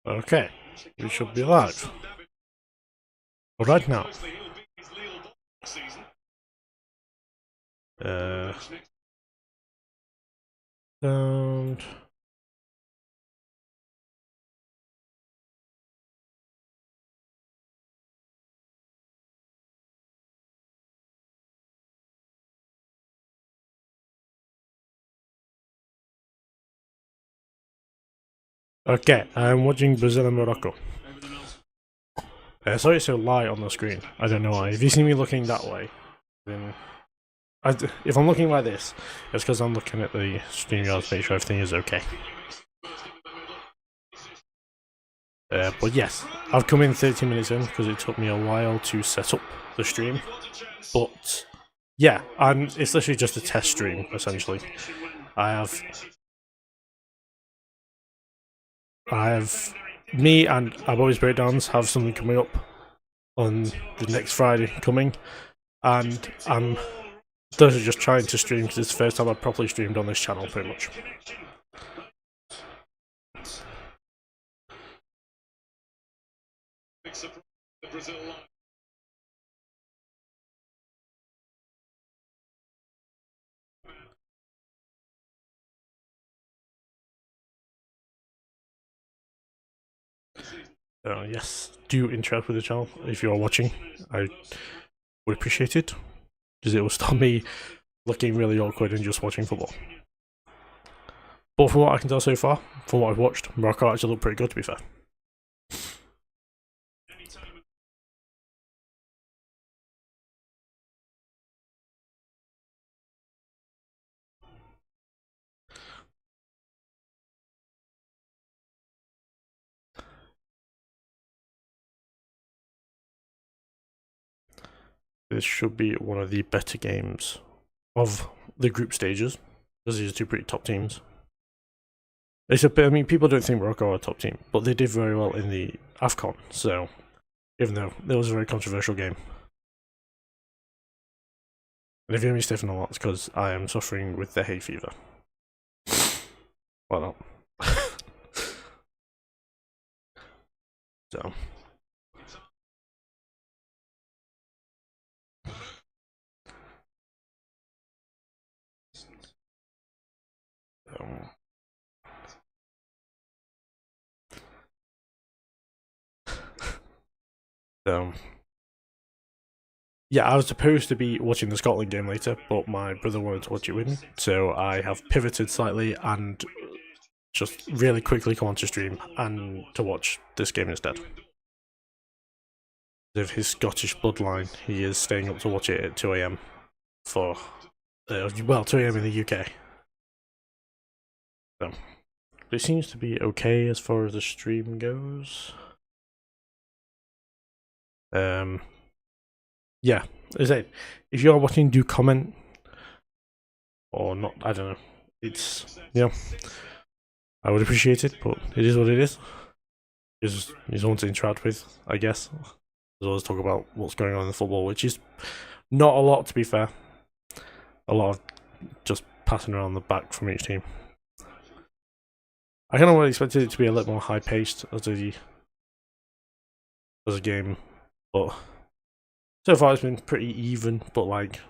Okay, we should be live. Right now. And okay, I'm watching Brazil and Morocco. Sorry it's so light on the screen. I don't know why. If you see me looking that way, then if I'm looking like this, it's because I'm looking at the stream guard to make sure everything is okay. But yes, I've come in 30 minutes in because it took me a while to set up the stream. But yeah, it's literally just a test stream essentially. I have me and our boys breakdowns have something coming up on the next Friday coming, and I'm literally just trying to stream because it's the first time I've properly streamed on this channel, pretty much. Yes, do interact with the channel if you are watching. I would appreciate it because it will stop me looking really awkward and just watching football. But from what I can tell so far, from what I've watched, Morocco actually looked pretty good, to be fair. This should be one of the better games of the group stages, because these are two pretty top teams. It's a bit, I mean, people don't think Morocco are a top team, but they did very well in the AFCON, so even though it was a very controversial game. And if you hear me stiffen a lot, it's because I am suffering with the hay fever. Why not? So. Yeah, I was supposed to be watching the Scotland game later, but my brother wanted to watch it with me, so I have pivoted slightly and just really quickly come onto stream and to watch this game instead. Of his Scottish bloodline, he is staying up to watch it at 2 AM for, 2 AM in the UK. So, it seems to be okay as far as the stream goes. Yeah, as I said, if you are watching, do comment or not. I don't know. It's I would appreciate it, but it is what it is. He's someone to interact with, I guess. As well as talk about what's going on in the football, which is not a lot, to be fair. A lot of just passing around the back from each team. I kind of expected it to be a little more high paced as a game, but so far it's been pretty even, but like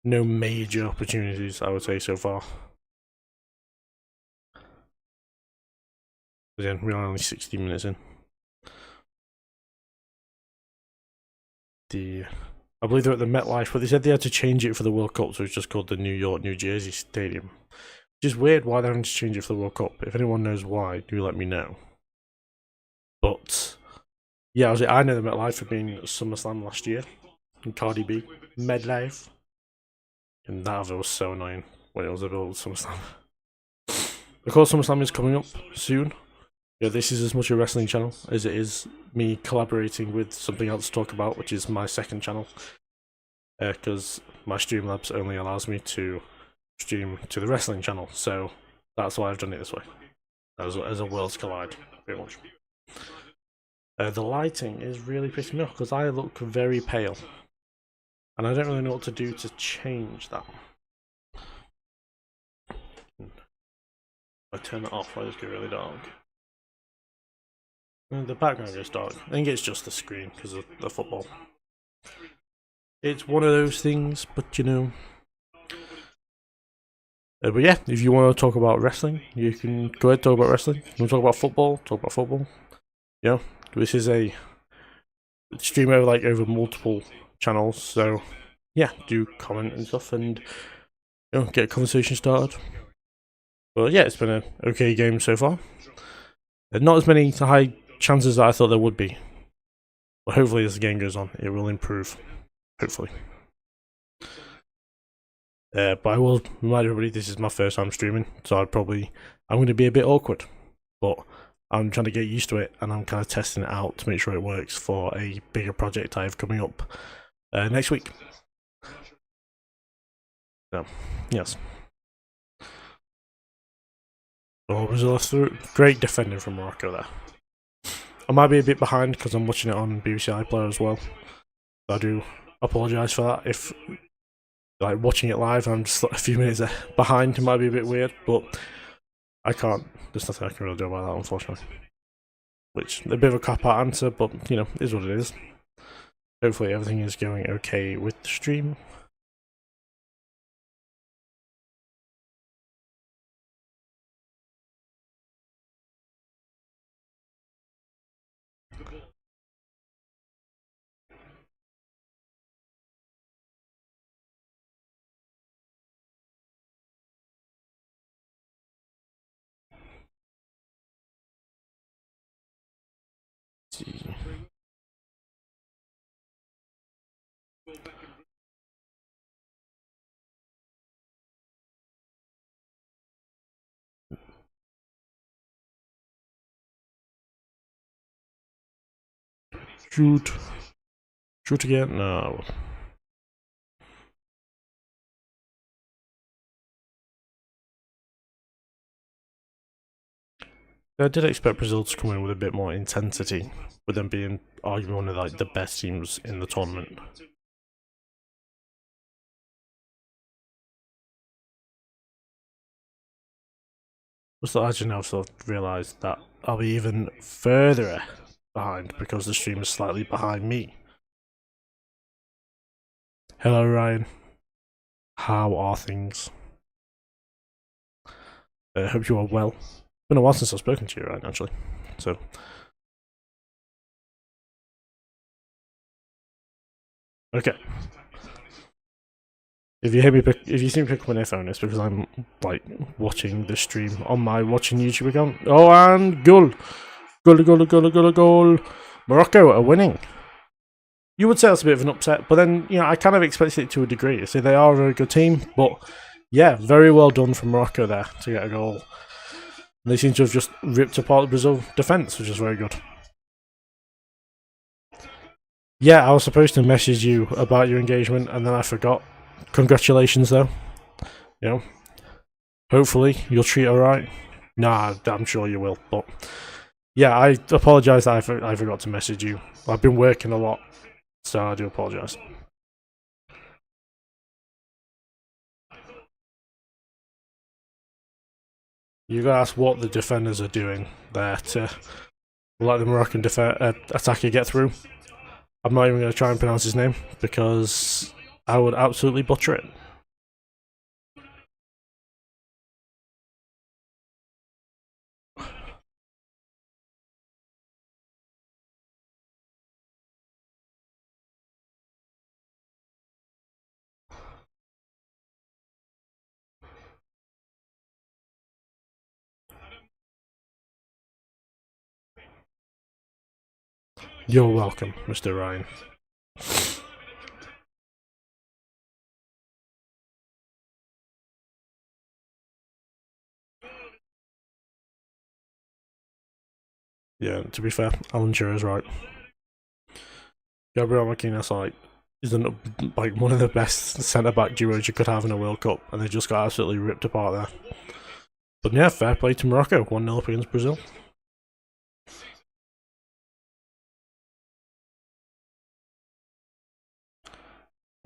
no major opportunities, I would say, so far. Again, we're only 60 minutes in. I believe they're at the MetLife, but they said they had to change it for the World Cup, so it's just called the New York, New Jersey Stadium. Which is weird why they're having to change it for the World Cup. If anyone knows why, do let me know. But yeah, I know the MetLife for being at SummerSlam last year, and Cardi B, MetLife. And that was so annoying when it was a build SummerSlam. Of course, SummerSlam is coming up soon. Yeah, this is as much a wrestling channel as it is me collaborating with something else to talk about, which is my second channel. Because my Streamlabs only allows me to stream to the wrestling channel, so that's why I've done it this way. As a worlds collide, pretty much. The lighting is really pissing me off because I look very pale. And I don't really know what to do to change that. I turn it off, I just get really dark. And the background goes dark. I think it's just the screen because of the football. It's one of those things, but you know. But yeah, if you want to talk about wrestling, you can go ahead and talk about wrestling. You want to talk about football? Talk about football. You know, this is a stream over multiple channels, so yeah, do comment and stuff, and you know, get a conversation started. But yeah, it's been an okay game so far. Not as many high chances that I thought there would be, but hopefully as the game goes on, it will improve. Hopefully. But I will remind everybody this is my first time streaming, so I'm going to be a bit awkward, but I'm trying to get used to it, and I'm kind of testing it out to make sure it works for a bigger project I have coming up next week. So, yes. Oh, Brazil through great defending from Morocco there. I might be a bit behind because I'm watching it on BBC iPlayer as well. So I do apologise for that. If like watching it live, I'm just a few minutes behind. It might be a bit weird, but I can't. There's nothing I can really do about that, unfortunately. Which a bit of a cop-out answer, but you know, is what it is. Hopefully, everything is going okay with the stream. Let's see. Shoot. Shoot again? No. I did expect Brazil to come in with a bit more intensity, with them being arguably one of like the best teams in the tournament. Just I just now sort of realised that I'll be even further behind because the stream is slightly behind me. Hello Ryan. How are things? I hope you are well. It's been a while since I've spoken to you, Ryan, actually. So okay. If you hear me, if you see me pick up an earphone, it's because I'm like watching the stream on my watching YouTube account. Oh, and goal! Goal! Morocco are winning. You would say that's a bit of an upset, but then you know I kind of expected it to a degree. So they are a very good team, but yeah, very well done from Morocco there to get a goal. And they seem to have just ripped apart the Brazil defence, which is very good. Yeah, I was supposed to message you about your engagement, and then I forgot. Congratulations, though. You know, hopefully you'll treat her right. Nah, I'm sure you will. But yeah, I apologise that I forgot to message you. I've been working a lot, so I do apologise. You gotta ask what the defenders are doing there to let the Moroccan attacker get through. I'm not even going to try and pronounce his name because I would absolutely butcher it. You're welcome, Mr. Ryan. Yeah, to be fair, Alan Shearer's right. Gabriel Martinez is like one of the best centre back duos you could have in a World Cup, and they just got absolutely ripped apart there. But yeah, fair play to Morocco, 1-0 up against Brazil.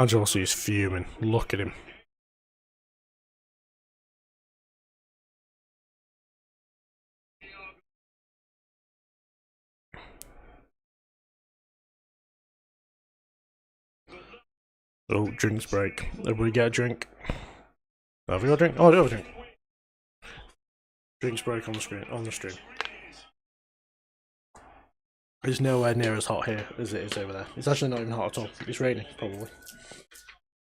Angelotti is fuming. Look at him. Oh, drinks break. Everybody get a drink. Have we got a drink? Oh, I do have a drink. Drinks break on the screen. On the stream. It's nowhere near as hot here as it is over there. It's actually not even hot at all. It's raining, probably.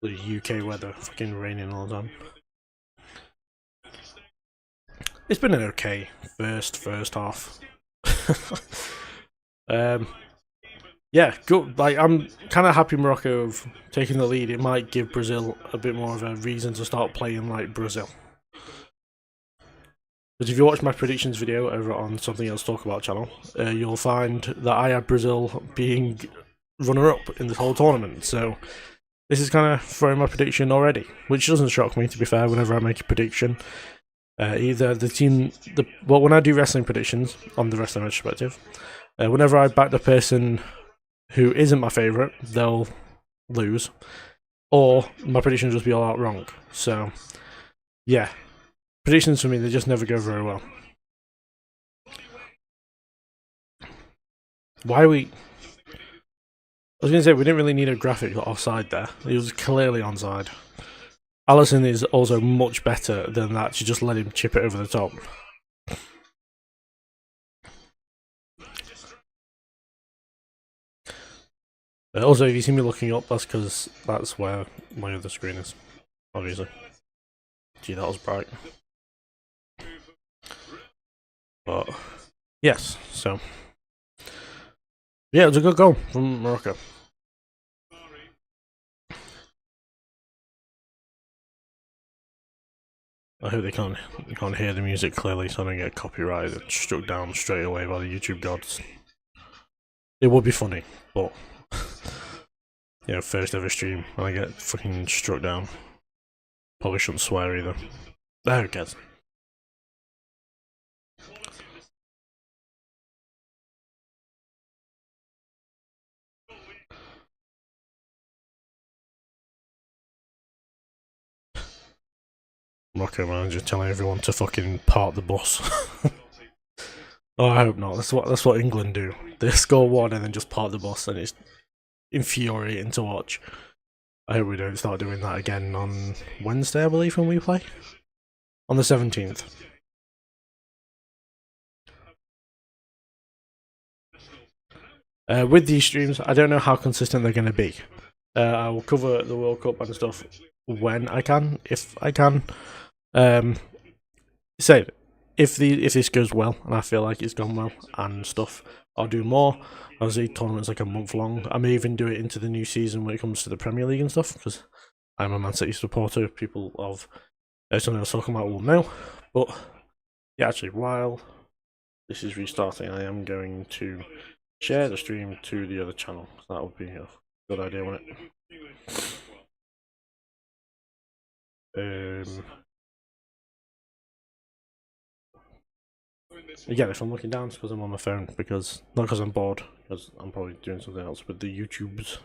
The UK weather, fucking raining all the time. It's been an okay first half. Yeah, good. Like, I'm kind of happy Morocco have taken the lead. It might give Brazil a bit more of a reason to start playing like Brazil. Because if you watch my predictions video over on Something Else Talk About channel, you'll find that I had Brazil being runner-up in this whole tournament. So this is kind of throwing my prediction already, which doesn't shock me, to be fair, whenever I make a prediction. Either the team... Well, when I do wrestling predictions on the Wrestling Retrospective, whenever I back the person who isn't my favourite, they'll lose. Or my predictions just be all out wrong. So, yeah. Predictions for me, they just never go very well. Why are we... I was going to say, we didn't really need a graphic offside there. He was clearly onside. Allison is also much better than that. She just let him chip it over the top. Also, if you see me looking up, that's because that's where my other screen is, obviously. Gee, that was bright. But, yes, so... Yeah, it was a good goal from Morocco. I hope they can't hear the music clearly, so I don't get copyrighted and struck down straight away by the YouTube gods. It would be funny, but yeah, first ever stream and I get fucking struck down. Probably shouldn't swear either. Who cares? Morocco manager telling everyone to fucking park the bus. Oh, I hope not. That's what England do. They score one and then just park the bus, and it's infuriating to watch. I hope we don't start doing that again on Wednesday, I believe, when we play. On the 17th. With these streams, I don't know how consistent they're going to be. I will cover the World Cup and stuff when I can, if I can. Say, if this goes well, and I feel like it's gone well and stuff, I'll do more. Obviously, tournament's like a month long. I may even do it into the new season when it comes to the Premier League and stuff, because I'm a Man City supporter. People of something I was talking about will know. But yeah, actually, while this is restarting, I am going to share the stream to the other channel. That would be a good idea, wouldn't it? Again, if I'm looking down, it's because I'm on my phone. Because not because I'm bored, because I'm probably doing something else with the YouTubes.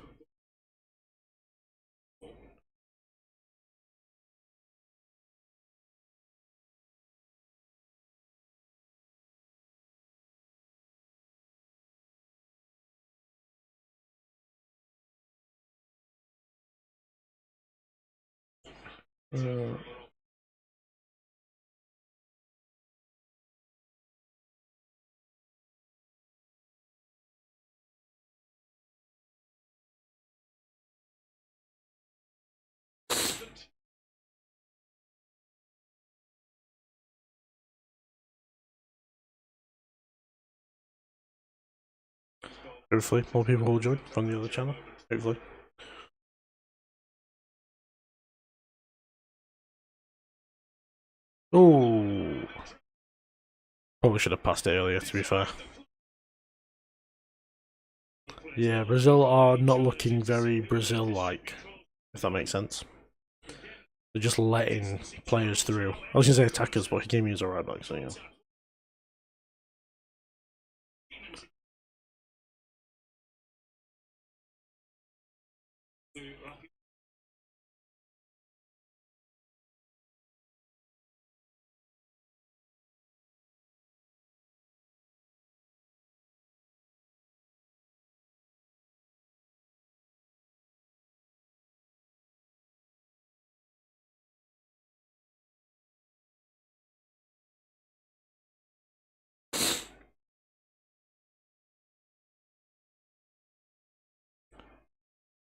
Hopefully, more people will join from the other channel. Hopefully. Oh, probably should have passed it earlier. To be fair. Yeah, Brazil are not looking very Brazil-like, if that makes sense. They're just letting players through. I was gonna say attackers, but he gave me as a right back, so yeah.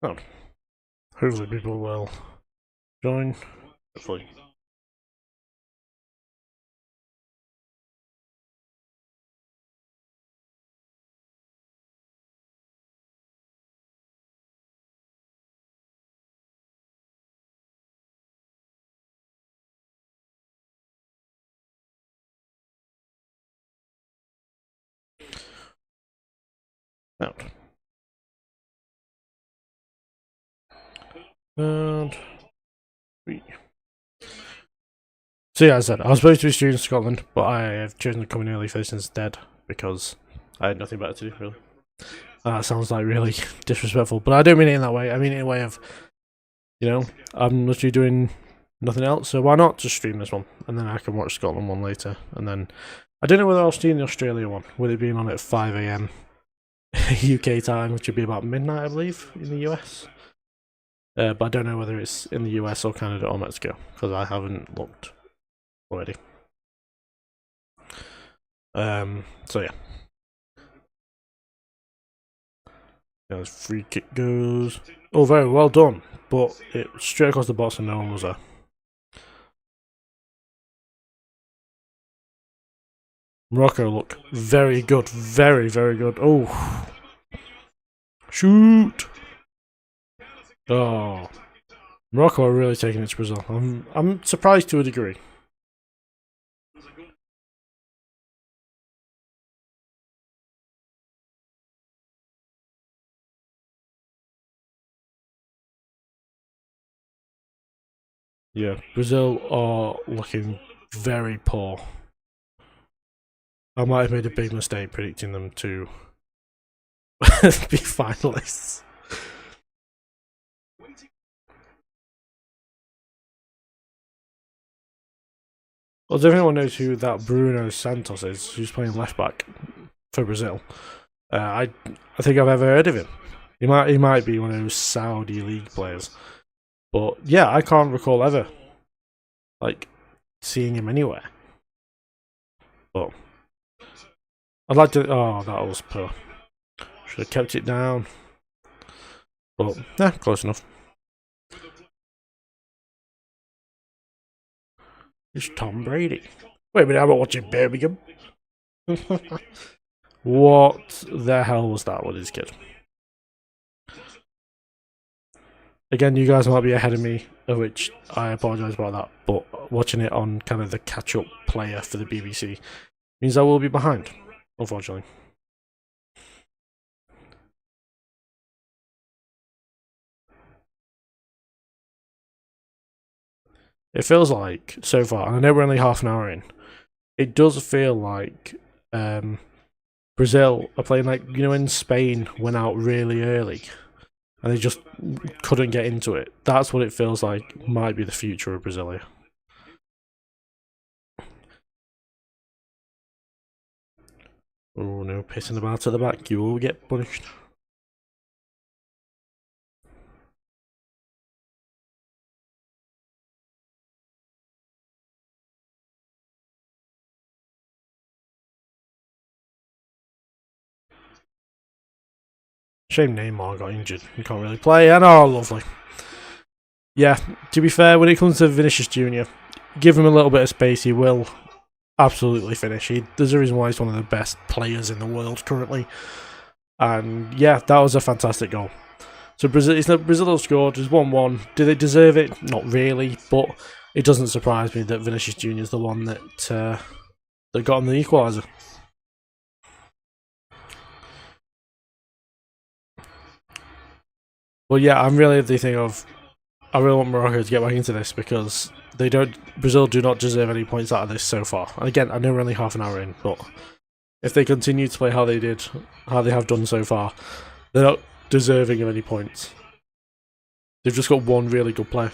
Oh, hopefully people will join. Hopefully. Out. And so yeah, as I said, I was supposed to be streaming Scotland, but I have chosen to come in early first instead because I had nothing better to do, really. That sounds like really disrespectful, but I don't mean it in that way. I mean it in a way of, you know, I'm literally doing nothing else, so why not just stream this one, and then I can watch Scotland one later, and then I don't know whether I'll stream the Australia one, with it being on at 5 AM UK time, which would be about midnight, I believe, in the US. But I don't know whether it's in the US or Canada or Mexico, because I haven't looked already. So yeah. As free kick goes. Oh, very well done. But it straight across the box and no one was there. Morocco look very good. Very, very good. Oh. Shoot. Oh. Morocco are really taking it to Brazil. I'm surprised to a degree. Yeah, Brazil are looking very poor. I might have made a big mistake predicting them to be finalists. Well, does everyone knows who that Bruno Santos is, who's playing left back for Brazil? I think I've ever heard of him. He might be one of those Saudi league players, but yeah, I can't recall ever like seeing him anywhere. But I'd like to. Oh, that was poor. Should have kept it down. But yeah, close enough. It's Tom Brady. Wait a minute, I'm not watching Birmingham. What the hell was that with his kid? Again, you guys might be ahead of me, of which I apologise about that, but watching it on kind of the catch-up player for the BBC means I will be behind, unfortunately. It feels like, so far, and I know we're only half an hour in, it does feel like Brazil are playing like, you know, when Spain went out really early and they just couldn't get into it. That's what it feels like might be the future of Brasilia. Oh no, pissing about at the back, you will get punished. Shame Neymar got injured. He can't really play. And oh, lovely. Yeah, to be fair, when it comes to Vinicius Jr., give him a little bit of space, he will absolutely finish. There's a reason why he's one of the best players in the world currently. And yeah, that was a fantastic goal. So Brazil have scored. It's 1-1. Do they deserve it? Not really, but it doesn't surprise me that Vinicius Jr. is the one that got him the equaliser. Well, yeah, I'm really of the thing of I really want Morocco to get back into this because Brazil do not deserve any points out of this so far. And again, I know we're only half an hour in, but if they continue to play how they have done so far, they're not deserving of any points. They've just got one really good player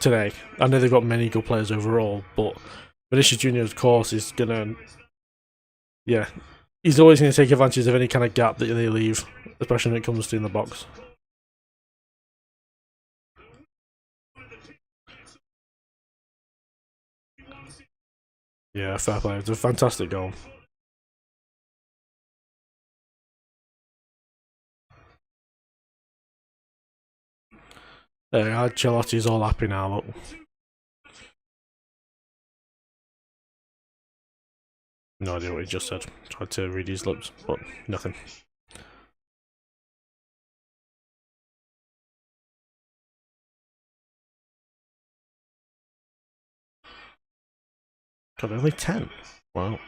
today. I know they've got many good players overall, but Vinicius Jr. of course is gonna, yeah, he's always gonna take advantage of any kind of gap that they leave, especially when it comes to in the box. Yeah, fair play. It's a fantastic goal. Ancelotti's all happy now, look. No idea what he just said. Tried to read his lips, but nothing. God, only 10. Wow.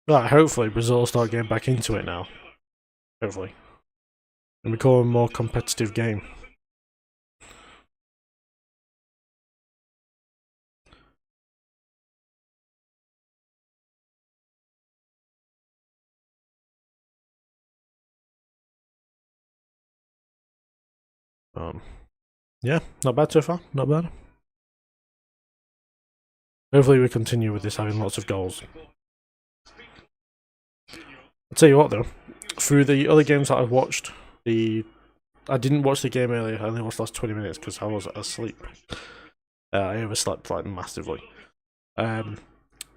Right, hopefully Brazil will start getting back into it now. Hopefully. And become a more competitive game. Yeah, not bad so far. Not bad. Hopefully we continue with this, having lots of goals. I'll tell you what though, through the other games that I've watched, I didn't watch the game earlier, I only watched the last 20 minutes because I was asleep. I overslept like massively.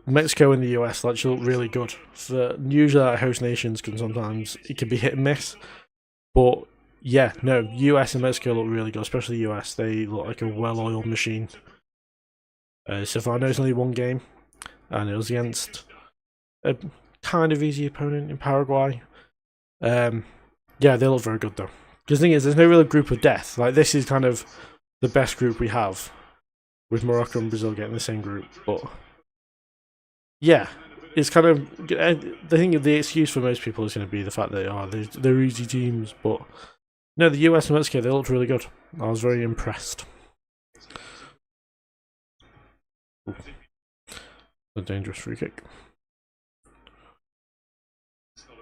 Mexico and the US actually look really good. Usually like, host nations can sometimes, it can be hit and miss. But yeah, no, US and Mexico look really good, especially the US. They look like a well-oiled machine. So far I know it's only one game, and it was against a kind of easy opponent in Paraguay. Yeah, they look very good though. Because the thing is, there's no real group of death. Like this is kind of the best group we have, with Morocco and Brazil getting the same group. But yeah, it's kind of the thing. The excuse for most people is going to be the fact that they're easy teams. But no, the US and Mexico, they looked really good. I was very impressed. Ooh, a dangerous free kick.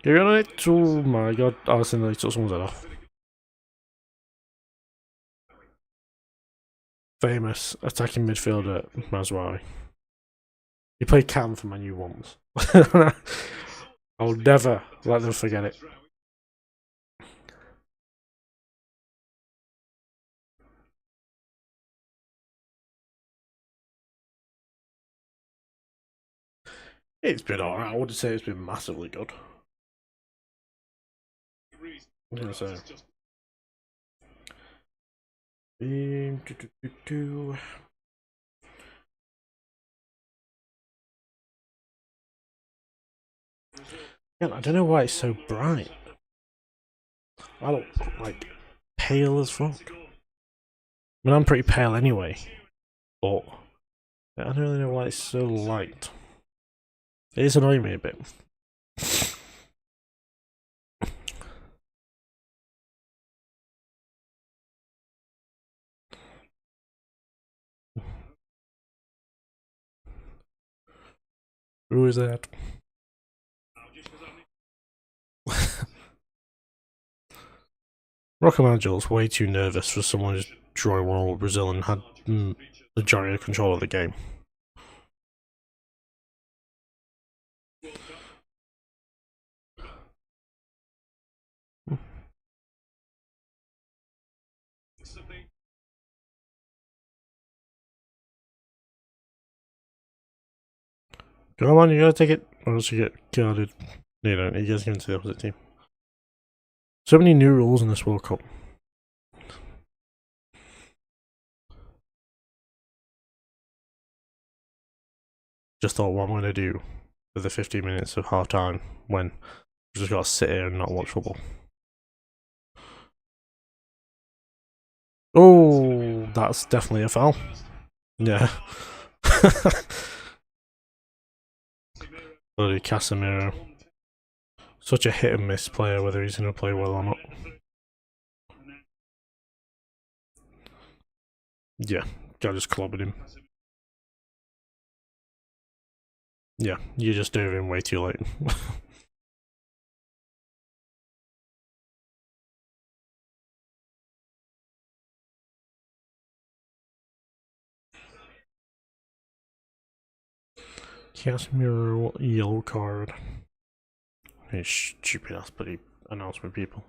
You're on it? Oh my god, I was thinking they took someone's head off. Famous attacking midfielder Mazraoui. He played Cam for Man U once. I'll never let them forget it. It's been alright. I wouldn't say it's been massively good. Yeah, so. Yeah, I don't know why it's so bright. I look like pale as fuck. I mean, I'm pretty pale anyway, but I don't really know why it's so light. It is annoying me a bit. Who is that? Rockamangel's way too nervous for someone just drawing one over Brazil and had the majority of control of the game. Come on, you gotta take it, or else you get guarded. No, you don't. You just give it to the opposite team. So many new rules in this World Cup. Just thought what I'm gonna do for the 15 minutes of half time when we just gotta sit here and not watch football. Oh, that's definitely a foul. Yeah. Bloody Casemiro. Such a hit and miss player, whether he's going to play well or not. Yeah, guy just clobbered him. Yeah, you just dove in way too late. Casemiro yellow card. Hey, stupid ass bloody announcement people.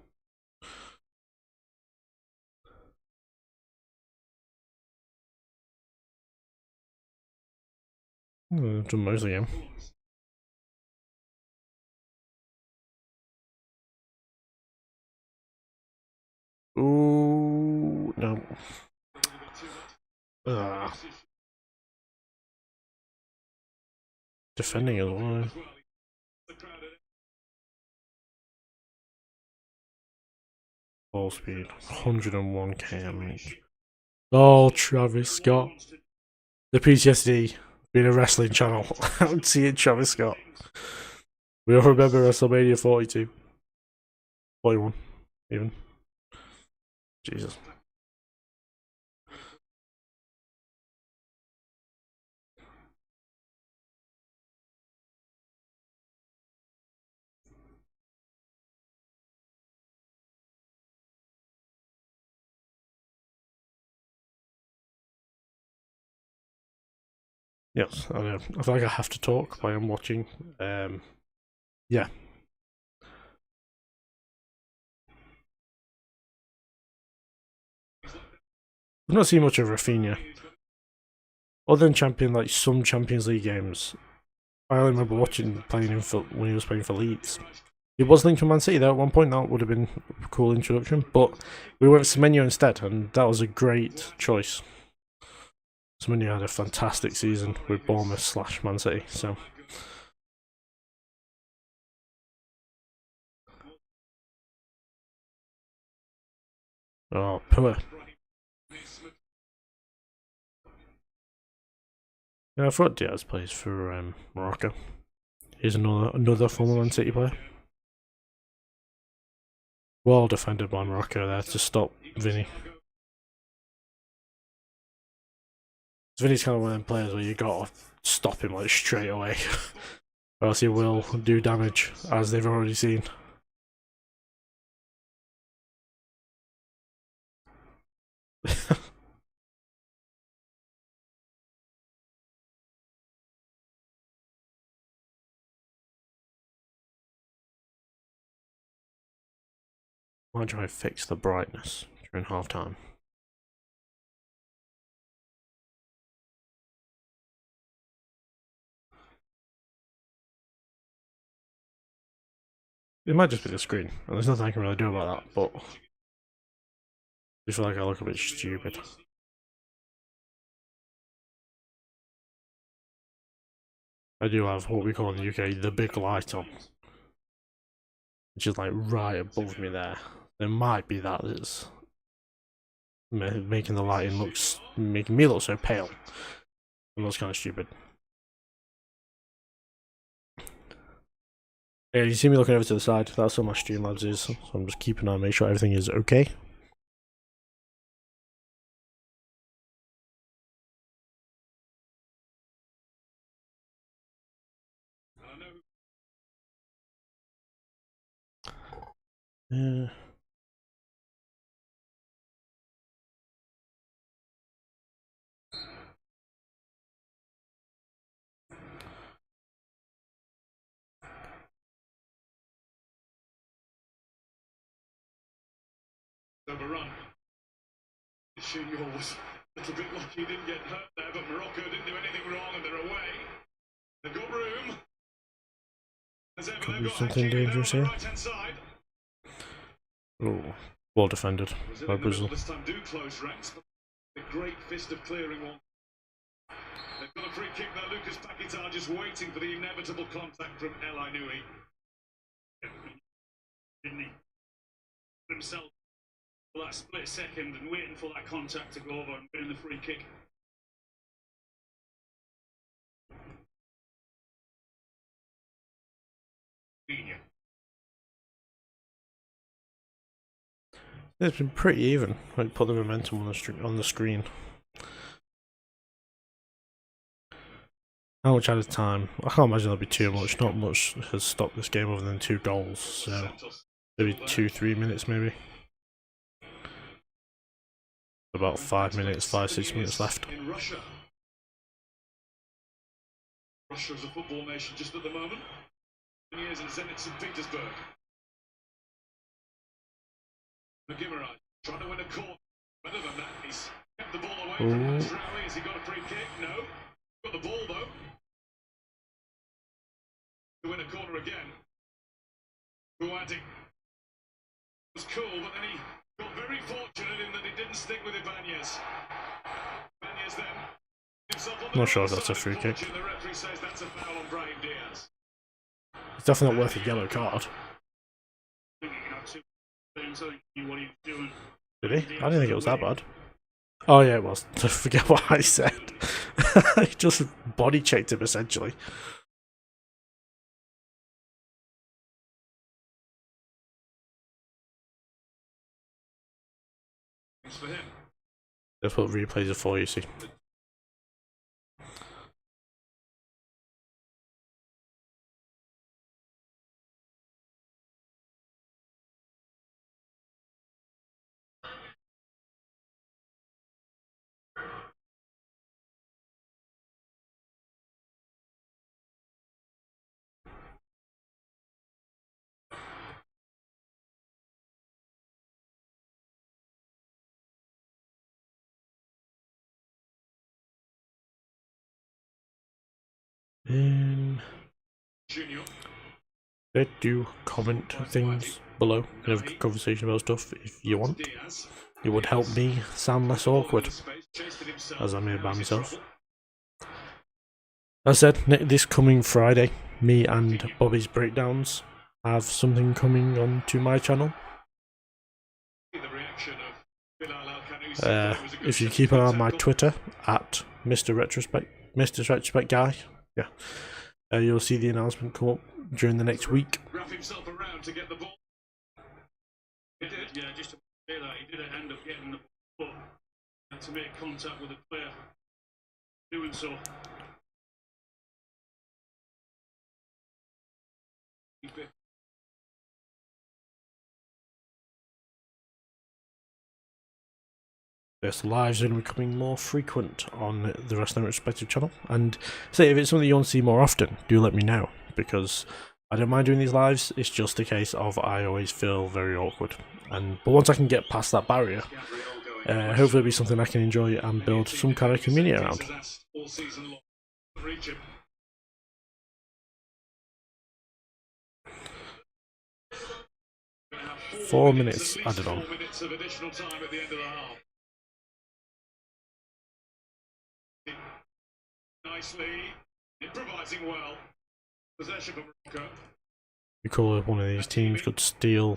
To most of them. Ooh, no. Defending as well. Ball speed, 101 km. Oh, Travis Scott. The PTSD being a wrestling channel. I'm seeing Travis Scott. We all remember WrestleMania 42. 41, even. Jesus. Yes, I know. I feel like I have to talk while I'm watching. Yeah. I've not seen much of Rafinha. Other than champion, like some Champions League games, I only remember watching playing him for when he was playing for Leeds. He was linked to Man City though at one point. That would have been a cool introduction, but we went for Semenyo instead, and that was a great choice. Semenyo had a fantastic season with Bournemouth / Man City, so. Oh, poor. Yeah, I thought Diaz plays for Morocco. He's another former Man City player. Well defended by Morocco there to stop Vinny. Vinny's kind of one of them players where you gotta stop him like straight away, or else he will do damage, as they've already seen. Why don't I fix the brightness during half time? It might just be the screen, and there's nothing I can really do about that, but I feel like I look a bit stupid. I do have what we call in the UK the big light on, which is like right above me there. There might be that that's making the lighting making me look so pale. It looks kind of stupid. Yeah, you see me looking over to the side. That's where my Streamlabs is. So I'm just keeping an eye, make sure everything is okay. Yeah. Overrun. Junior was a little bit lucky he didn't get hurt there, but Morocco didn't do anything wrong and they're away. They've got room. Could be something dangerous here. Oh, well defended by Brazil. This time do close ranks, but a great fist of clearing one. They've got a free kick there. Lucas Paquetá just waiting for the inevitable contact from El Ainoui. Didn't he? Himself for that split second and waiting for that contact to go over and winning the free kick. It's been pretty even. Like put the momentum on the screen. How much at a time? I can't imagine there'll be too much. Not much has stopped this game other than 2 goals. So maybe 2-3 minutes, maybe. About 5 minutes, 5-6 minutes left. Russia is a football nation just at the moment. Years in Zenit St. Petersburg. McGimmeray trying to win a corner. Better than that, he's kept the ball away from Mazraoui. Has he got a free kick? No. Got the ball though. To win a corner again. Buadi was cool, but then he got very Not sure if that's a free kick. It's definitely not worth a yellow card. Did he? I didn't think it was that bad. Oh yeah, it was. I forget what I said. I just body checked him essentially. That's what replays are for, you see. Do comment things below and have a conversation about stuff if you want. It would help me sound less awkward, as I'm here by myself. As I said, this coming Friday, me and Bobby's Breakdowns have something coming onto my channel. If you keep an eye on my Twitter at Mr. Retrospect Guy, yeah, you'll see the announcement come up during the next week. Yeah, just to say that he did end up getting the ball to make contact with the player. Doing so. This lives are going to be becoming more frequent on the Wrestling Retrospective channel, and say if it's something you want to see more often, do let me know, because I don't mind doing these lives. It's just a case of I always feel very awkward, but once I can get past that barrier, hopefully it'll be something I can enjoy and build some kind of community around. 4 minutes added on. Nicely improvising well. Possession for Morocco. You cool if one of these teams could steal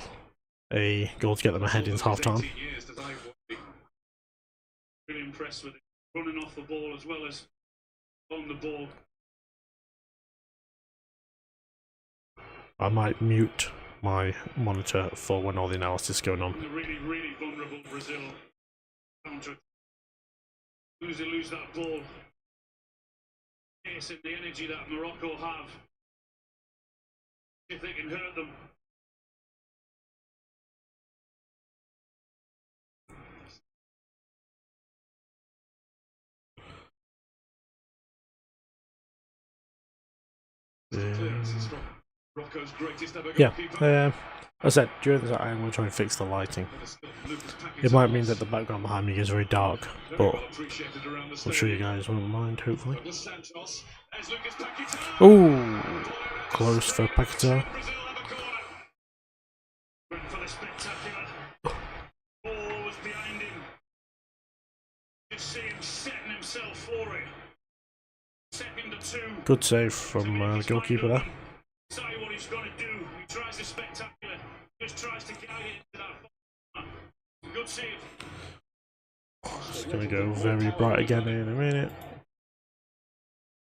a goal to get them ahead in half time. Really impressed with it. Running off the ball as well as on the ball. I might mute my monitor for when all the analysis is going on. Really, really vulnerable Brazil. Counter. Lose that ball. Pace and the energy that Morocco have. If they can hurt them. Yeah, as I said, during this I'm going to try and fix the lighting. It might mean that the background behind me is very dark, but I'm sure you guys won't mind, hopefully. Ooh, close for Paquetá. Good save from the goalkeeper there. What he's going to do. He tries the spectacular. Just tries to guide it into that. Good save. It's going to go very bright again in a minute.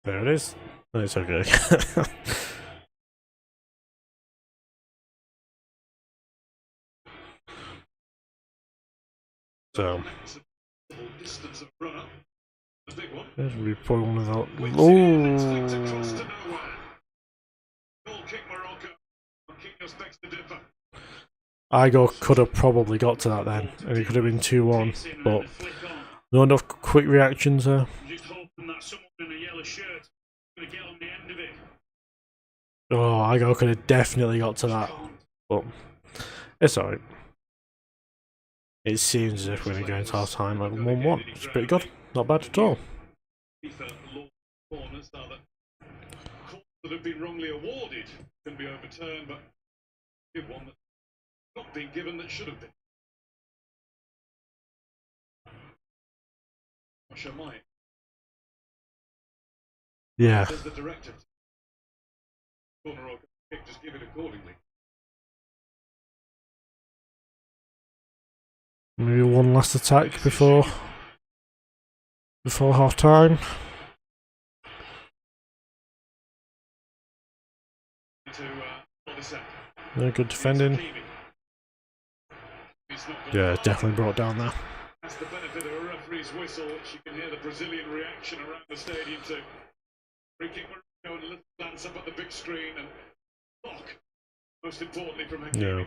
There it is. No, it's okay. So there's probably one of those. Oh. Igor could have probably got to that then, and it could have been 2-1, but not enough quick reactions there. Oh, Igor could have definitely got to that, but it's alright. It seems as if we're going to go into half time at 1-1. It's pretty good, not bad at all. That have been wrongly awarded can be overturned, but one that's not been given that should have been. Russia might. Yeah. Does the director corner or kick, just give it accordingly. Maybe one last attack before half time. No good defending. Yeah, definitely brought down there. That's the benefit of a referee's whistle, which you can hear the Brazilian reaction around the stadium to free kick Morocco and a little glance up at the big screen and block. Most importantly from Hakimi. Yeah.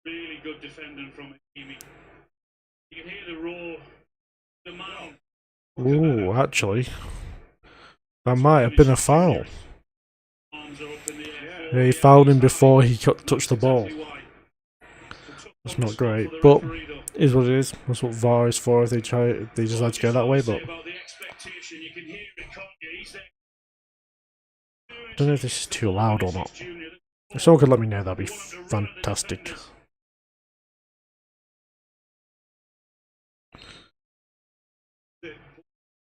Really good defending from Hakimi. You can hear the roar, the man. Ooh, actually, that might have been a foul. Yeah, he fouled him before he touched the ball. That's not great, but it is what it is. That's what VAR is for. If they decide to go that way, but I don't know if this is too loud or not. If someone could let me know, that'd be fantastic.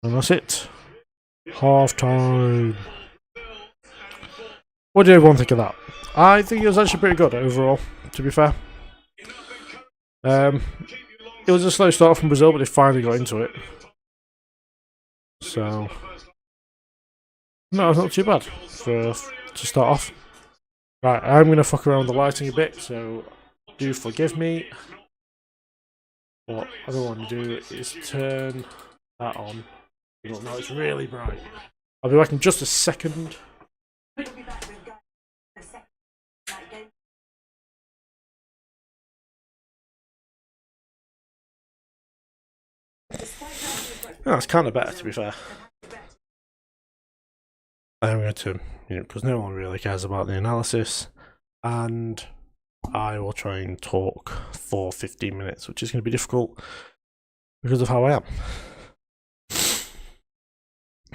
And that's it. Half time. What did everyone think of that? I think it was actually pretty good overall, to be fair. It was a slow start from Brazil, but they finally got into it. So, no, it's not too bad to start off. Right, I'm going to fuck around with the lighting a bit, so do forgive me. What I don't want to do is turn that on. No, it's really bright. I'll be back in just a second. That's kind of better, to be fair. I'm going to, because no one really cares about the analysis, and I will try and talk for 15 minutes, which is going to be difficult because of how I am.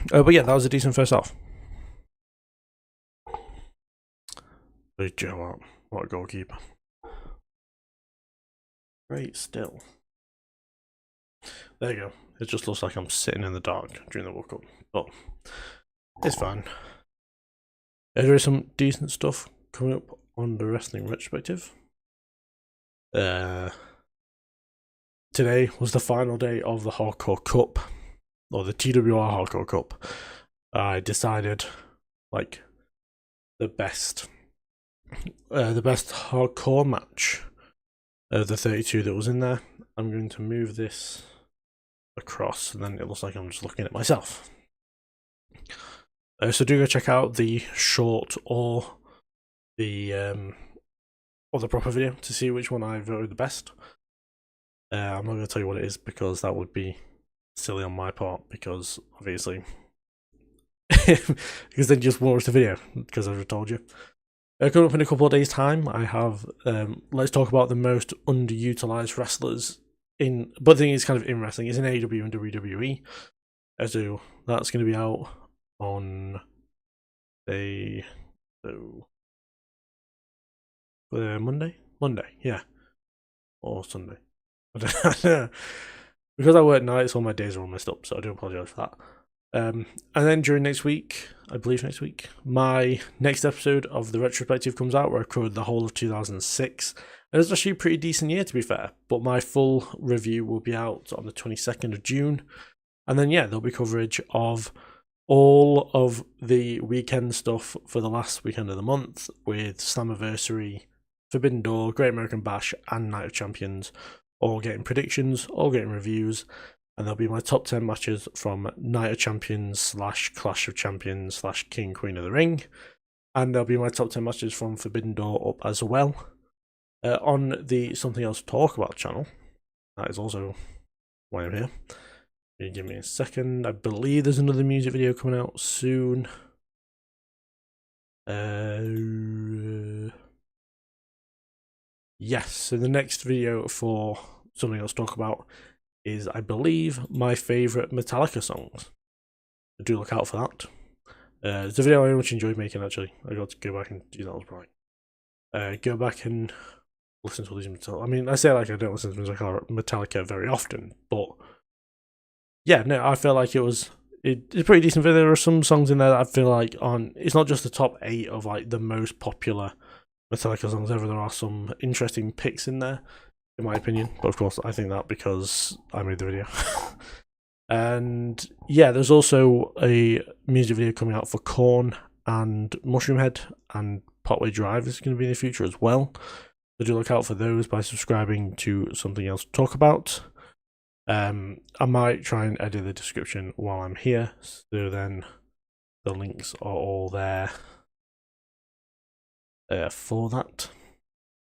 But yeah, that was a decent first half. Big Joe up. What a goalkeeper. Great still. There you go. It just looks like I'm sitting in the dark during the World Cup, but it's fine. There is some decent stuff coming up on the wrestling retrospective. Today was the final day of the Hardcore Cup, or the TWR Hardcore Cup. I decided, like, the best hardcore match of the 32 that was in there. I'm going to move this across, and then it looks like I'm just looking at myself. So do go check out the short or the proper video to see which one I voted the best. I'm not going to tell you what it is because that would be silly on my part, because obviously because then you just watch the video because I've told you. Coming up in a couple of days' time, I have let's talk about the most underutilized wrestlers in, but the thing is kind of in wrestling. It's in AEW and WWE. So that's going to be out on Monday, yeah, or Sunday. I don't know. Because I work nights, all my days are all messed up, so I do apologise for that. And then during next week, I believe next week, my next episode of the Retrospective comes out, where I covered the whole of 2006. And it was actually a pretty decent year, to be fair, but my full review will be out on the 22nd of June. And then, yeah, there'll be coverage of all of the weekend stuff for the last weekend of the month, with Slammiversary, Forbidden Door, Great American Bash, and Night of Champions, all getting predictions, all getting reviews, and there'll be my top 10 matches from Night of Champions / Clash of Champions / King Queen of the Ring, and there'll be my top 10 matches from Forbidden Door up as well. On the Something Else to Talk About channel, that is also why I'm here. Give me a second. I believe there's another music video coming out soon. Yes, so the next video for Something Else to Talk About is, I believe, my favourite Metallica songs. Do look out for that. It's a video I very much enjoyed making, actually. I got to go back and do that, was right. Go back and listen to all these Metallica. I mean, I say like I don't listen to Metallica very often, but yeah, no, I feel like it's pretty decent. There are some songs in there that I feel like it's not just the top 8 of like the most popular Metallica songs ever. There are some interesting picks in there, in my opinion. But of course, I think that because I made the video. And yeah, there's also a music video coming out for Korn and Mushroomhead, and Potway Drive is going to be in the future as well. So do look out for those by subscribing to Something Else to Talk About. I might try and edit the description while I'm here, so then the links are all there for that.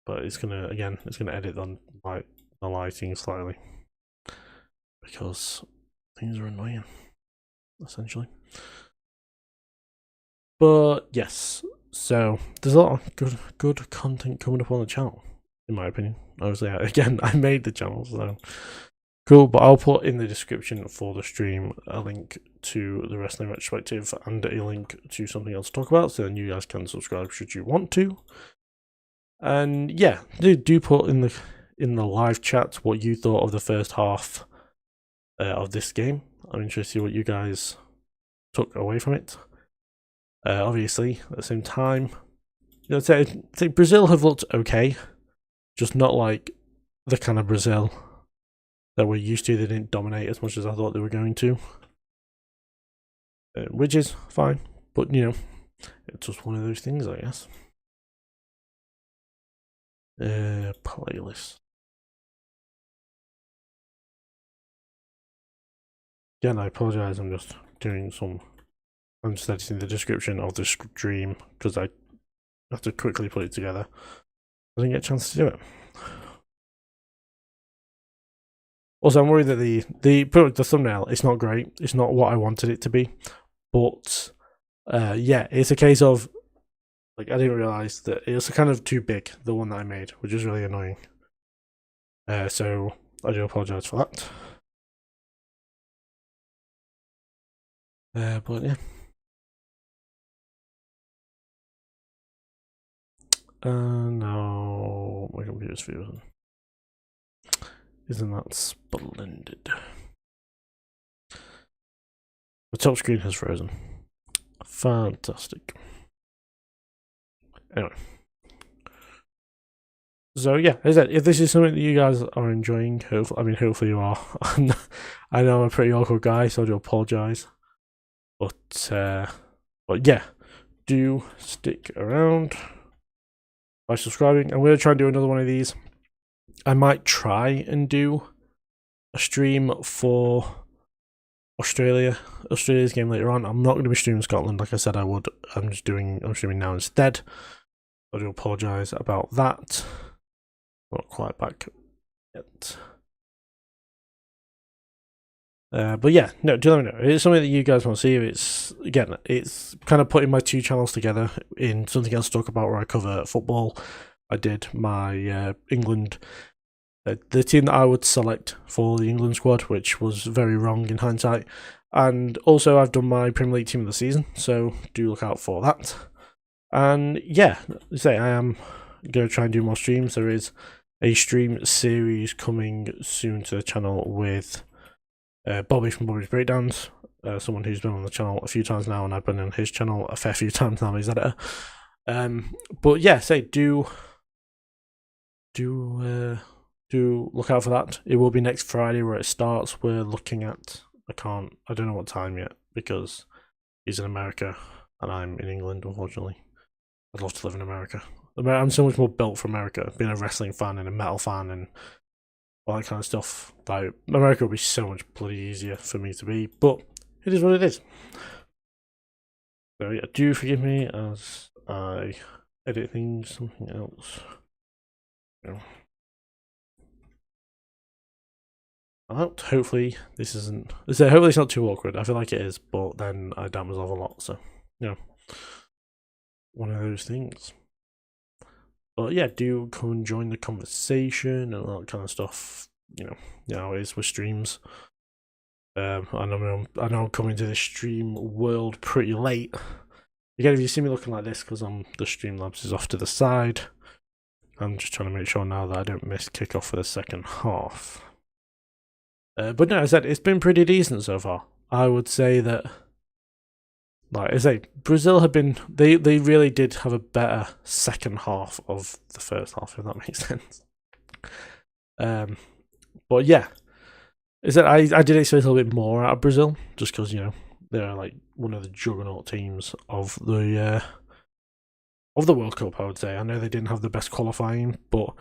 But it's gonna edit on the lighting slightly because things are annoying, essentially. But yes, so there's a lot of good content coming up on the channel, in my opinion. Obviously, again, I made the channel, so cool. But I'll put in the description for the stream a link to the wrestling retrospective and a link to Something Else to Talk About, so then you guys can subscribe should you want to. And yeah, do put in the live chat what you thought of the first half of this game. I'm interested to see what you guys took away from it. Obviously, at the same time, I think Brazil have looked okay, just not like the kind of Brazil that we're used to. They didn't dominate as much as I thought they were going to, which is fine. But it's just one of those things, I guess. Playlist. Again, I apologize. I'm just editing the description of the stream because I have to quickly put it together. I didn't get a chance to do it. Also, I'm worried that the thumbnail, it's not great. It's not what I wanted it to be. But yeah, it's a case of like I didn't realize that it was kind of too big, the one that I made, which is really annoying. So I do apologize for that. But yeah. No, my computer's frozen. Isn't that splendid? The top screen has frozen. Fantastic. Anyway. So yeah, as I said, if this is something that you guys are enjoying, hopefully you are. I know I'm a pretty awkward guy, so I do apologise. But yeah, do stick around by subscribing. I'm going to try and do another one of these. I might try and do a stream for Australia's game later on. I'm not going to be streaming Scotland like I said I would. I'm streaming now instead. I do apologise about that. Not quite back yet. But yeah, no, do let me know. It's something that you guys want to see. It's kind of putting my two channels together in Something Else to Talk About, where I cover football. I did my England, the team that I would select for the England squad, which was very wrong in hindsight. And also I've done my Premier League team of the season, so do look out for that. And yeah, I am going to try and do more streams. There is a stream series coming soon to the channel with Bobby from Bobby's Breakdowns, someone who's been on the channel a few times now, and I've been on his channel a fair few times now as editor. But yeah, do look out for that. It will be next Friday where it starts. We're looking at I don't know what time yet because he's in America and I'm in England, unfortunately. I'd love to live in America. I'm so much more built for America, being a wrestling fan and a metal fan and all that kind of stuff. Like, America would be so much bloody easier for me to be, but it is what it is. So yeah, do forgive me as I edit things. Something else. Hopefully this isn't. Hopefully it's not too awkward. I feel like it is, but then I doubt myself a lot. So one of those things. But yeah, do come and join the conversation and all that kind of stuff. How it is with streams. I know I'm coming to the stream world pretty late. Again, if you see me looking like this, because the Streamlabs is off to the side. I'm just trying to make sure now that I don't miss kickoff for the second half. But no, as I said, it's been pretty decent so far. I would say that, like I say, Brazil have been, they really did have a better second half of the first half, if that makes sense. But yeah, is that I did expect a little bit more out of Brazil, just because, you know, they're like one of the juggernaut teams of the World Cup, I would say. I know they didn't have the best qualifying, but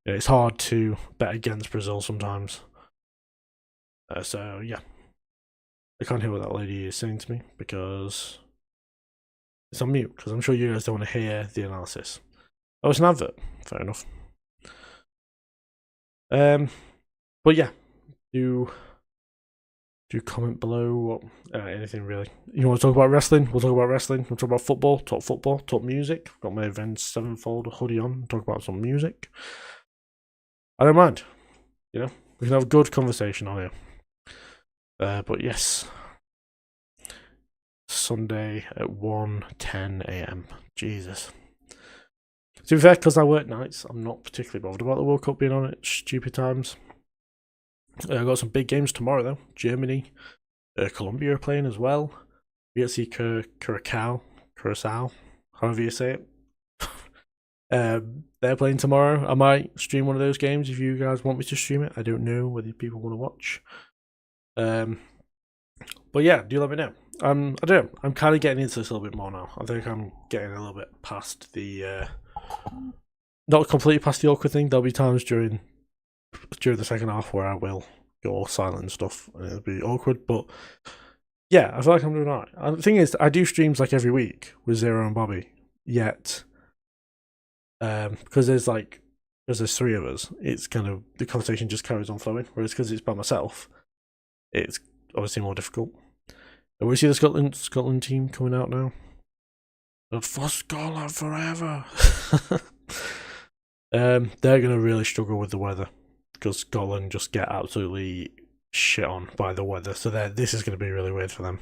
you know, it's hard to bet against Brazil sometimes. So yeah, I can't hear what that lady is saying to me because it's on mute. Because I'm sure you guys don't want to hear the analysis. Oh, it's an advert. Fair enough. But yeah, do comment below anything really. You want to talk about wrestling? We'll talk about wrestling. We'll talk about football, talk music. Got my Avenged Sevenfold hoodie on. Talk about some music. I don't mind. You know, we can have a good conversation on here. But yes, Sunday at 1:10 a.m. Jesus. To be fair, because I work nights, I'm not particularly bothered about the World Cup being on at stupid times. I've got some big games tomorrow though. Germany, Colombia are playing as well. We get to see Curacao, however you say it. They're playing tomorrow. I might stream one of those games if you guys want me to stream it. I don't know whether people want to watch. But yeah, do let me know. I don't know. I'm kind of getting into this a little bit more now. I think I'm getting a little bit past the not completely past the awkward thing. There'll be times during the second half where I will go all silent and stuff, and it'll be awkward. But yeah, I feel like I'm doing alright. And the thing is, I do streams like every week with Zero and Bobby. Yet, because there's three of us, it's kind of the conversation just carries on flowing. Whereas because it's by myself, it's obviously more difficult. And we see the Scotland team coming out now. For Scotland forever. They're gonna really struggle with the weather because Scotland just get absolutely shit on by the weather. So this is gonna be really weird for them.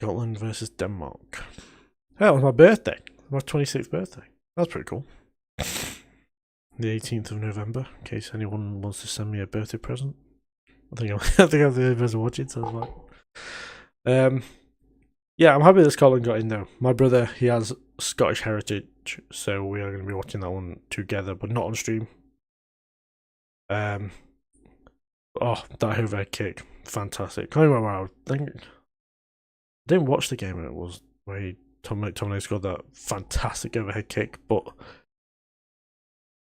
Scotland versus Denmark. Oh, it was my birthday. My 26th birthday. That's pretty cool. The 18th of November, in case anyone wants to send me a birthday present. I think I'm the only person watching, so I was like, yeah, I'm happy that Scotland got in though. My brother, he has Scottish heritage, so we are going to be watching that one together, but not on stream. Oh, that overhead kick, fantastic! Can't remember I didn't watch the game. It was where Tomlin scored that fantastic overhead kick, but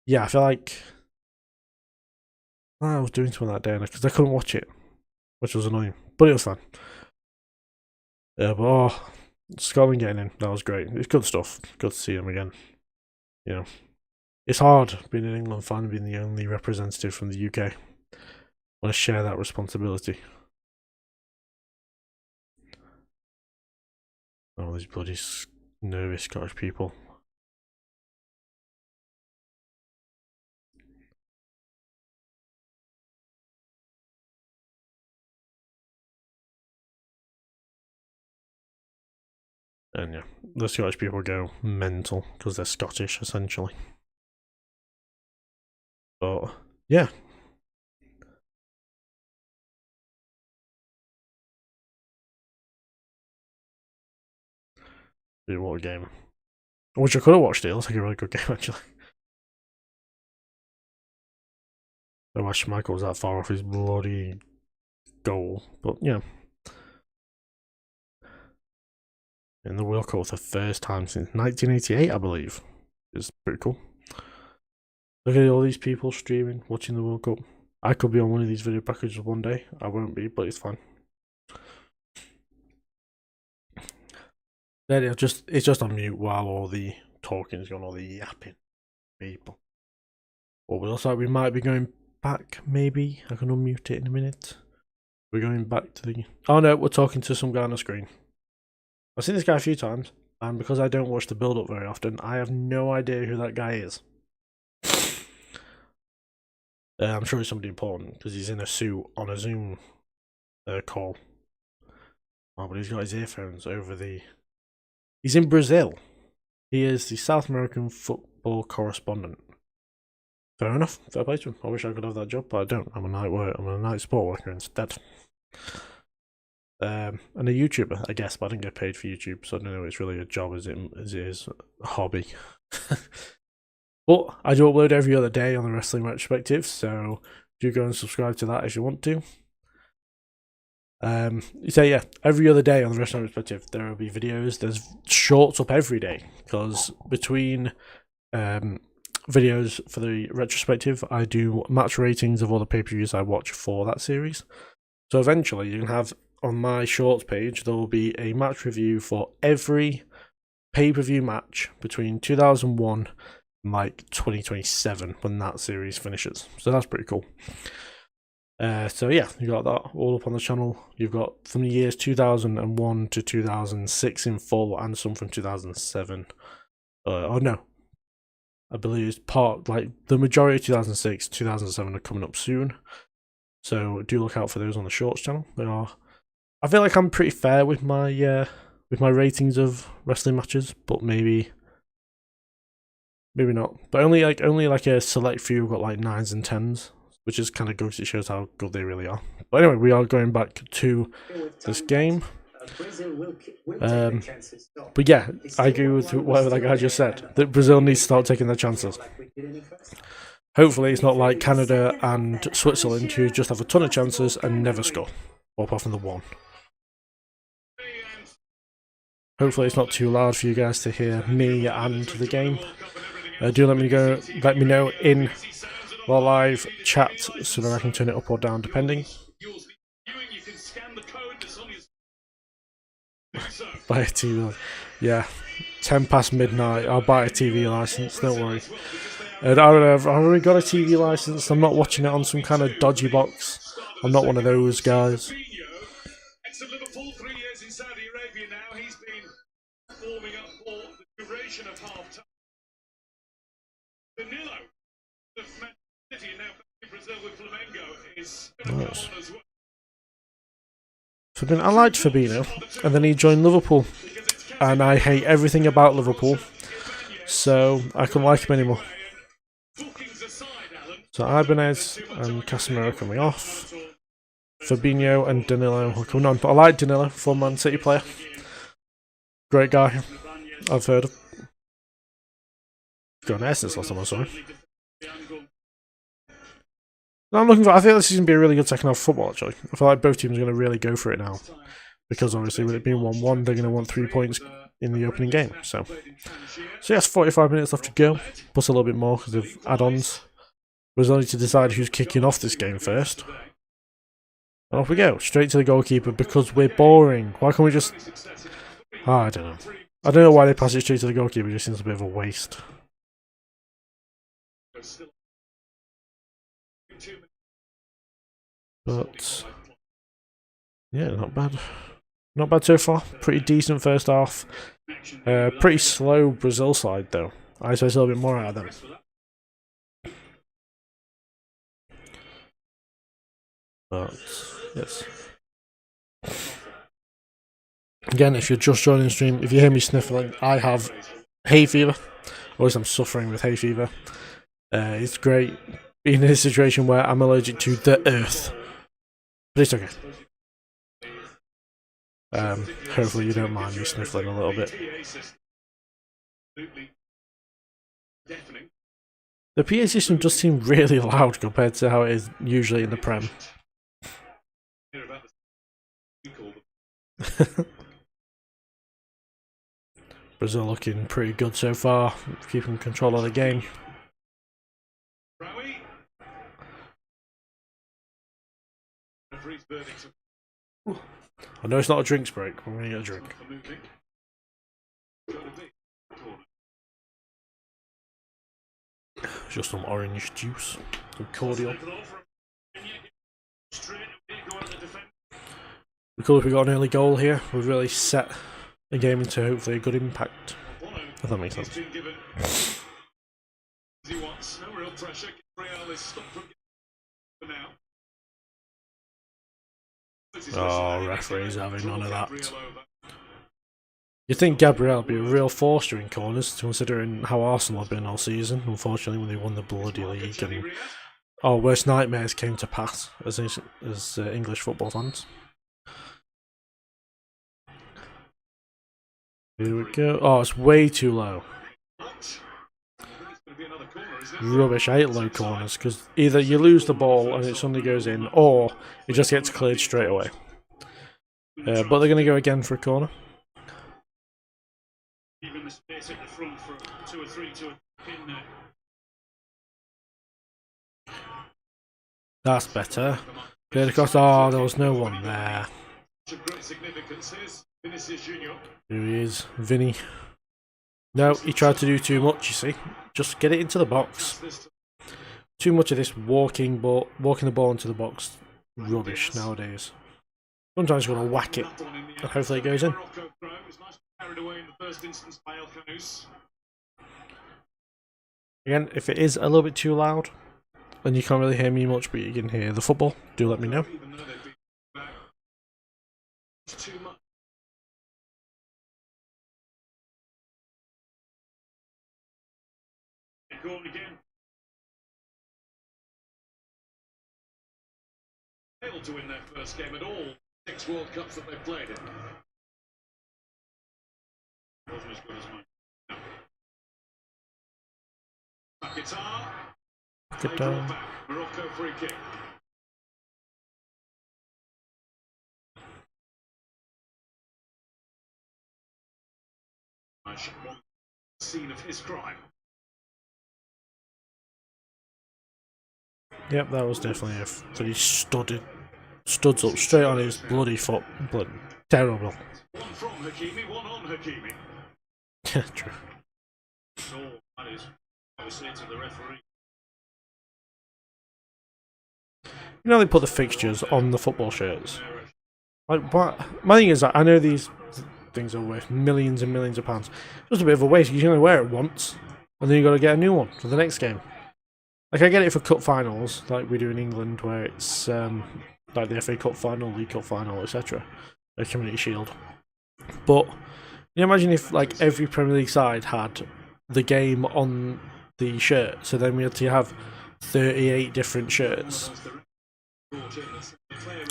yeah, I feel like I was doing something that day because I couldn't watch it, which was annoying, but it was fun. Yeah, but Scotland getting in, that was great. It's good stuff. Good to see him again. You know, it's hard being an England fan, being the only representative from the UK. I want to share that responsibility. Oh, these bloody nervous Scottish people. And yeah, the Scottish people go mental because they're Scottish, essentially. But yeah. What a game. I wish I could have watched it. It looks like a really good game, actually. I wish Michael was that far off his bloody goal. But yeah. In the World Cup for the first time since 1988, I believe. It's pretty cool. Look at all these people streaming, watching the World Cup. I could be on one of these video packages one day. I won't be, but it's fine. Then it's just on mute while all the talking is going, all the yapping people. But we also we might be going back, maybe. I can unmute it in a minute. We're going back to the... Oh no, we're talking to some guy on the screen. I've seen this guy a few times, and because I don't watch the build-up very often, I have no idea who that guy is. I'm sure he's somebody important, because he's in a suit on a Zoom call. Oh, but he's got his earphones over the... He's in Brazil. He is the South American football correspondent. Fair enough. Fair play to him. I wish I could have that job, but I don't. I'm a night sport worker instead. And a YouTuber, I guess, but I didn't get paid for YouTube, so I don't know if it's really a job as it is a hobby. But I do upload every other day on the Wrestling Retrospective, so do go and subscribe to that if you want to. So yeah, every other day on the Wrestling Retrospective there will be videos. There's shorts up every day, because between videos for the retrospective, I do match ratings of all the pay-per-views I watch for that series. So eventually you can have, on my shorts page, there will be a match review for every pay-per-view match between 2001 and like 2027 when that series finishes. So that's pretty cool. So yeah, you got that all up on the channel. You've got from the years 2001 to 2006 in full, and some from 2007. Oh no, I believe it's part, like the majority of 2006, 2007 are coming up soon. So do look out for those on the shorts channel. They are. I feel like I'm pretty fair with my ratings of wrestling matches, but maybe not. But only like a select few got like 9s and 10s, which is kind of good because it shows how good they really are. But anyway, we are going back to this game. But yeah, I agree with whatever that guy just said, that Brazil needs to start taking their chances. Hopefully it's not like Canada and Switzerland, who just have a ton of chances and never score, apart from the one. Hopefully it's not too loud for you guys to hear me and the game. Do let me know in the live chat so that I can turn it up or down depending. Buy a TV, yeah. 10 past midnight. I'll buy a TV license. Don't worry. I've already got a TV license. I'm not watching it on some kind of dodgy box. I'm not one of those guys. Liverpool, 3 years in Saudi Arabia now. He's been warming up for the duration of half time. Danilo of Man City, now back in Brazil with Flamengo, is going to come on as well. I liked Fabinho, and then he joined Liverpool, and I hate everything about Liverpool, so I couldn't like him anymore. So Ibanez and Casemiro coming off. Fabinho and Danilo are coming on. But I like Danilo, former Man City player. Great guy, I've heard of. Got an S since last time I saw him. I think this is going to be a really good second half of football, actually. I feel like both teams are going to really go for it now. Because obviously with it being 1-1, they're going to want 3 points in the opening game. So yes, 45 minutes left to go. Plus a little bit more because of add-ons. There's only to decide who's kicking off this game first. And off we go, straight to the goalkeeper because we're boring. Why can't we just... I don't know. I don't know why they pass it straight to the goalkeeper, it just seems a bit of a waste. But... yeah, not bad. Not bad so far. Pretty decent first half. Pretty slow Brazil side though. I expect a little bit more out of them. But, yes. Again, if you're just joining the stream, if you hear me sniffling, I have hay fever. Or at least I'm suffering with hay fever. It's great being in a situation where I'm allergic to the earth. But it's okay. Hopefully you don't mind me sniffling a little bit. The PA system does seem really loud compared to how it is usually in the Prem. Brazil looking pretty good so far, keeping control of the game. I know it's not a drinks break, but we're going to get a drink. Just some orange juice, some cordial. Be cool if we got an early goal here. We've really set the game into hopefully a good impact. If that makes sense. Oh, referee's having none of that. You'd think Gabriel would be a real force during corners, considering how Arsenal have been all season. Unfortunately, when they won the bloody league, and our worst nightmares came to pass as English football fans. Here we go. Oh, it's way too low. Rubbish. I hate low corners because either you lose the ball and it suddenly goes in, or it just gets cleared straight away. But they're going to go again for a corner. Even the space at the front for 2 or 3 to a pin there. That's better. Cleared across. Oh, there was no one there. Here he is, Vinny. No, he tried to do too much, you see. Just get it into the box. Too much of this walking the ball into the box. Rubbish nowadays. Sometimes you're going to whack it and hopefully it goes in. Again, if it is a little bit too loud and you can't really hear me much but you can hear the football, do let me know. Going again. Failed to win their first game at all 6 World Cups that they've played in. Wasn't as good as mine. No. Guitar. Morocco free kick. Scene of his crime. Yep, that was definitely that he studs up straight on his bloody foot. Blood. Terrible. One from Hakimi, one on Hakimi. Yeah, true. So that is obviously to the referee. You know they put the fixtures on the football shirts. Like, what? My thing is that I know these things are worth millions and millions of pounds. It's just a bit of a waste. You can only wear it once, and then you got to get a new one for the next game. Like I get it for cup finals, like we do in England, where it's like the FA Cup final, League Cup final, etc. A Community Shield. But can you imagine if like every Premier League side had the game on the shirt, so then we had to have 38 different shirts.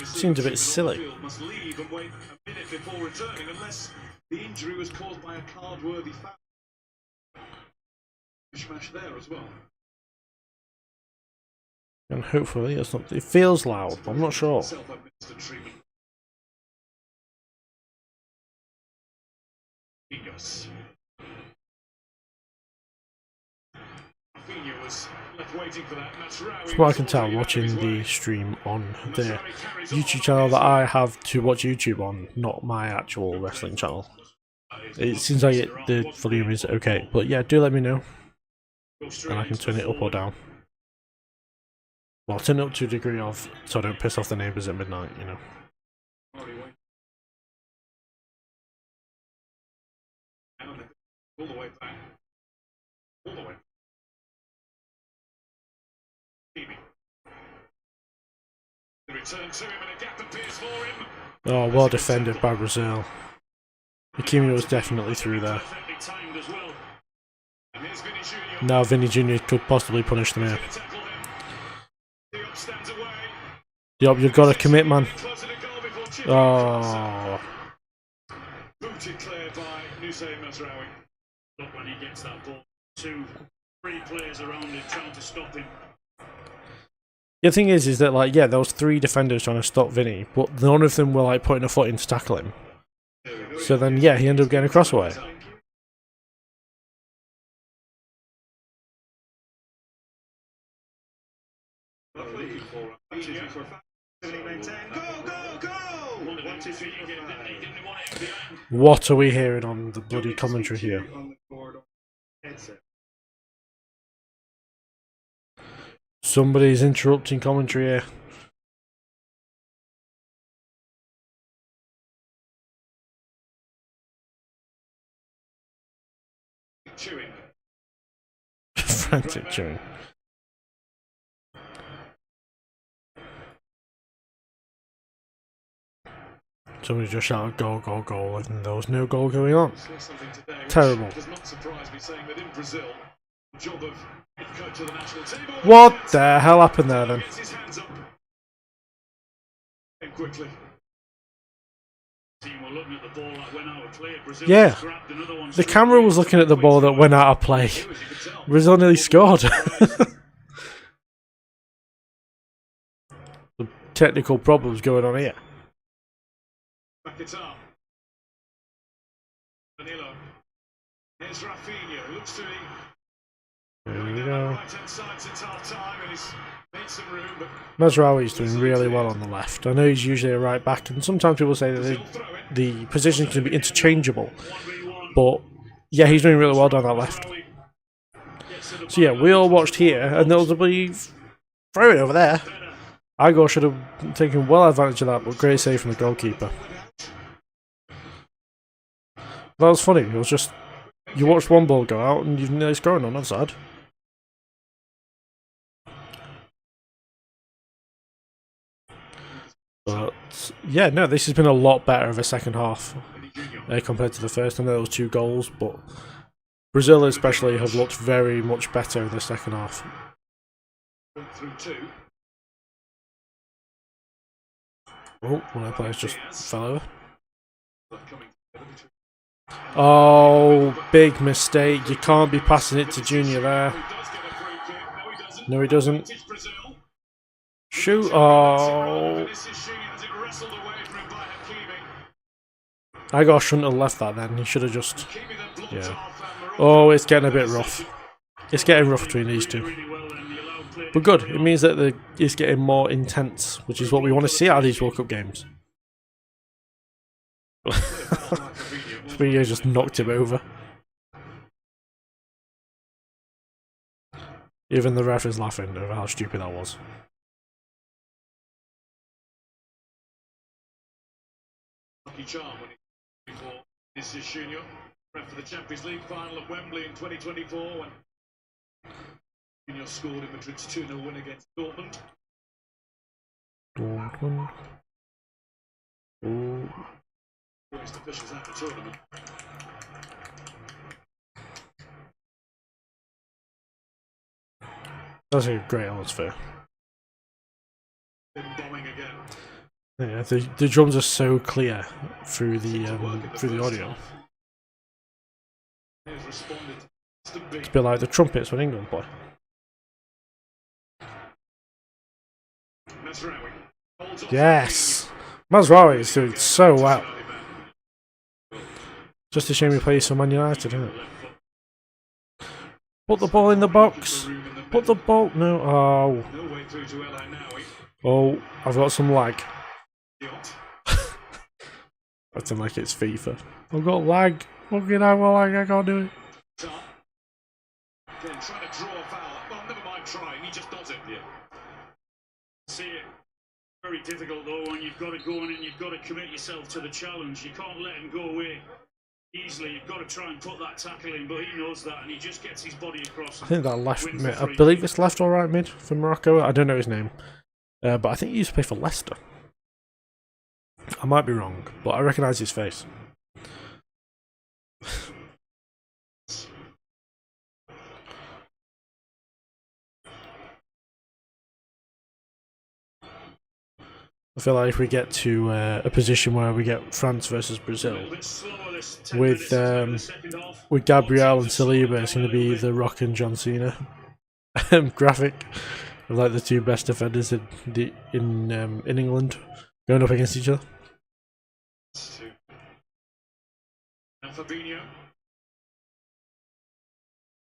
Seems a bit silly. Must leave and wait a minute before returning unless the injury was caused by a card-worthy foul. Smash there as well. And hopefully it's not. It feels loud, but I'm not sure. Self-administered treatment. Was left waiting for that. From what I can tell, watching the stream on the YouTube channel that I have to watch YouTube on, not my actual wrestling channel. It seems like the volume is okay, but yeah, do let me know, and I can turn it up or down. Well, turn it up to a degree of so I don't piss off the neighbours at midnight, you know. All the way back. All the way. The return to him and a gap appears for him. Oh, well defended by Brazil. Hakimi was definitely through there. Now Vinny Jr. could possibly punish them here. Yup, you've got to commit, man. Oh. Booted clear by Nusay Mazraoui. But when he gets that ball, 2, 3 players around him trying to stop him. The thing is that like yeah, there was 3 defenders trying to stop Vinny, but none of them were like putting a foot in to tackle him. So then yeah, he ended up getting a crossaway. What are we hearing on the bloody commentary here? Somebody's interrupting commentary here. Chewing. Frantic chewing. Somebody just shouted goal, goal, goal, and there was no goal going on. Something today which Terrible. does not surprise me, saying that in Brazil, the job of head coach of the national team. What the hell happened there then? Gets his hands up. And quickly. Team were looking at the ball that went out of play. Brazil Yeah, just grabbed another one the straight camera away. was looking at the ball that went out of play. Here, as you can tell. Brazil nearly scored. Some technical problems going on here. Back it up. Danilo. Here's Rafinha. Looks to be There going we down the go. right-hand side since half-time, and he's made some room, but Mazraoui's doing really well on the left. I know he's usually a right back, and sometimes people say that he'll throw it. the positions can be interchangeable. 1v1. But yeah, he's doing really well down that left. Gets to the So yeah, we all watched here, and there was a believe throw it over there. Igor should have taken well advantage of that, but great save from the goalkeeper. That was funny. It was just you watched one ball go out, and you've nearly scored on the other side. But yeah, no, this has been a lot better of a second half compared to the first. I know there was 2 goals, but Brazil especially have looked very much better in the second half. Went through 2. Oh, one of the players just fell over. Coming together between Oh, big mistake. You can't be passing it to Junior there. He does get a free kick. No, he doesn't. No, he doesn't. It's Brazil. Shoot. Oh. This is she as it wrestled away from him by Hakimi. Igor shouldn't have left that then. He should have just... Hakimi then blocked Yeah. off, and Morocco Oh, it's getting a bit rough. It's getting rough between these two. really well then. The allowed play. But good. It means that it's getting more intense, which is what we want to see out of these World Cup games. Fabinho just knocked him over. Even the ref is laughing over how stupid that was. Lucky charm when he before this is Junior, ref for the Champions League final at Wembley in 2024 when Junior scored in Madrid's 2-0 win against Dortmund. Dortmund. Oh. First officials at the tournament. That's a great atmosphere. Then bombing again. Yeah, the drums are so clear through the audio. Here's responded to the It's a bit like the trumpets when England play. Mazraoui holds off Yes, Mazraoui is doing so well. Just a shame he plays for Man United, isn't it? Put the ball in the box. Put the ball. No. Oh. no way through to El Ainaoui. Oh, I've got some lag. Diot. Acting like it's FIFA. I've got lag. Fucking hell, lag. I can't do it. Top. Again, trying to draw a foul. Well, never mind trying. He just does it. Yeah. See it. Very difficult though when you've got to go in and you've got to commit yourself to the challenge. You can't let him go away easily. You've got to try and put that tackle in, but he knows that and he just gets his body across. I think that left Wins mid. the I free believe kick. it's left or right mid for Morocco. I don't know his name, but I think he used to play for Leicester. I might be wrong, but I recognise his face. I feel like if we get to a position where we get France versus A Brazil little bit slower this 10 with minutes into the second half. with Gabriel and Saliba, it's going to be the Rock and John Cena graphic of like the 2 best defenders in England going up against each other. And Fabinho.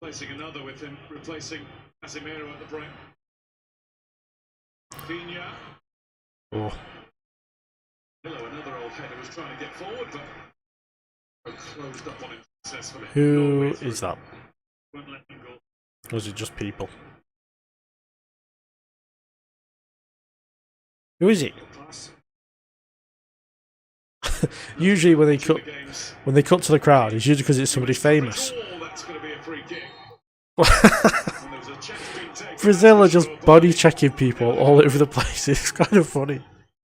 Placing another with him, replacing Casemiro at the break. Fabinho. Oh, Hello, another old header was trying to get forward, but closed up on him successfully. who is that? Won't let him go. Or is it just people? Who is it? Pass. Usually when they The cut games. to the crowd, it's usually because it's somebody famous. Oh, that's going to be a free kick. And there was a chance being taken. Brazil are just body checking people all over the place. It's kind of funny.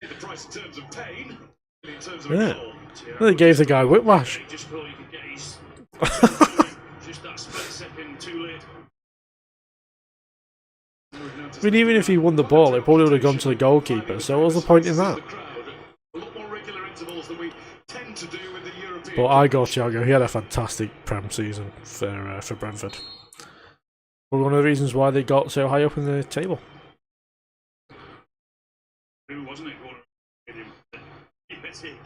The price in terms of pain. terms of Yeah. a goal. They gave the guy whiplash. He just thought he could get his just that split second too late. I mean, even if he won the ball, it probably would have gone to the goalkeeper, so what was the point in that? A lot more regular intervals than we tend to do with the European. But Igor Thiago, he had a fantastic Prem season for Brentford. One of the reasons why they got so high up in the table. Who wasn't it?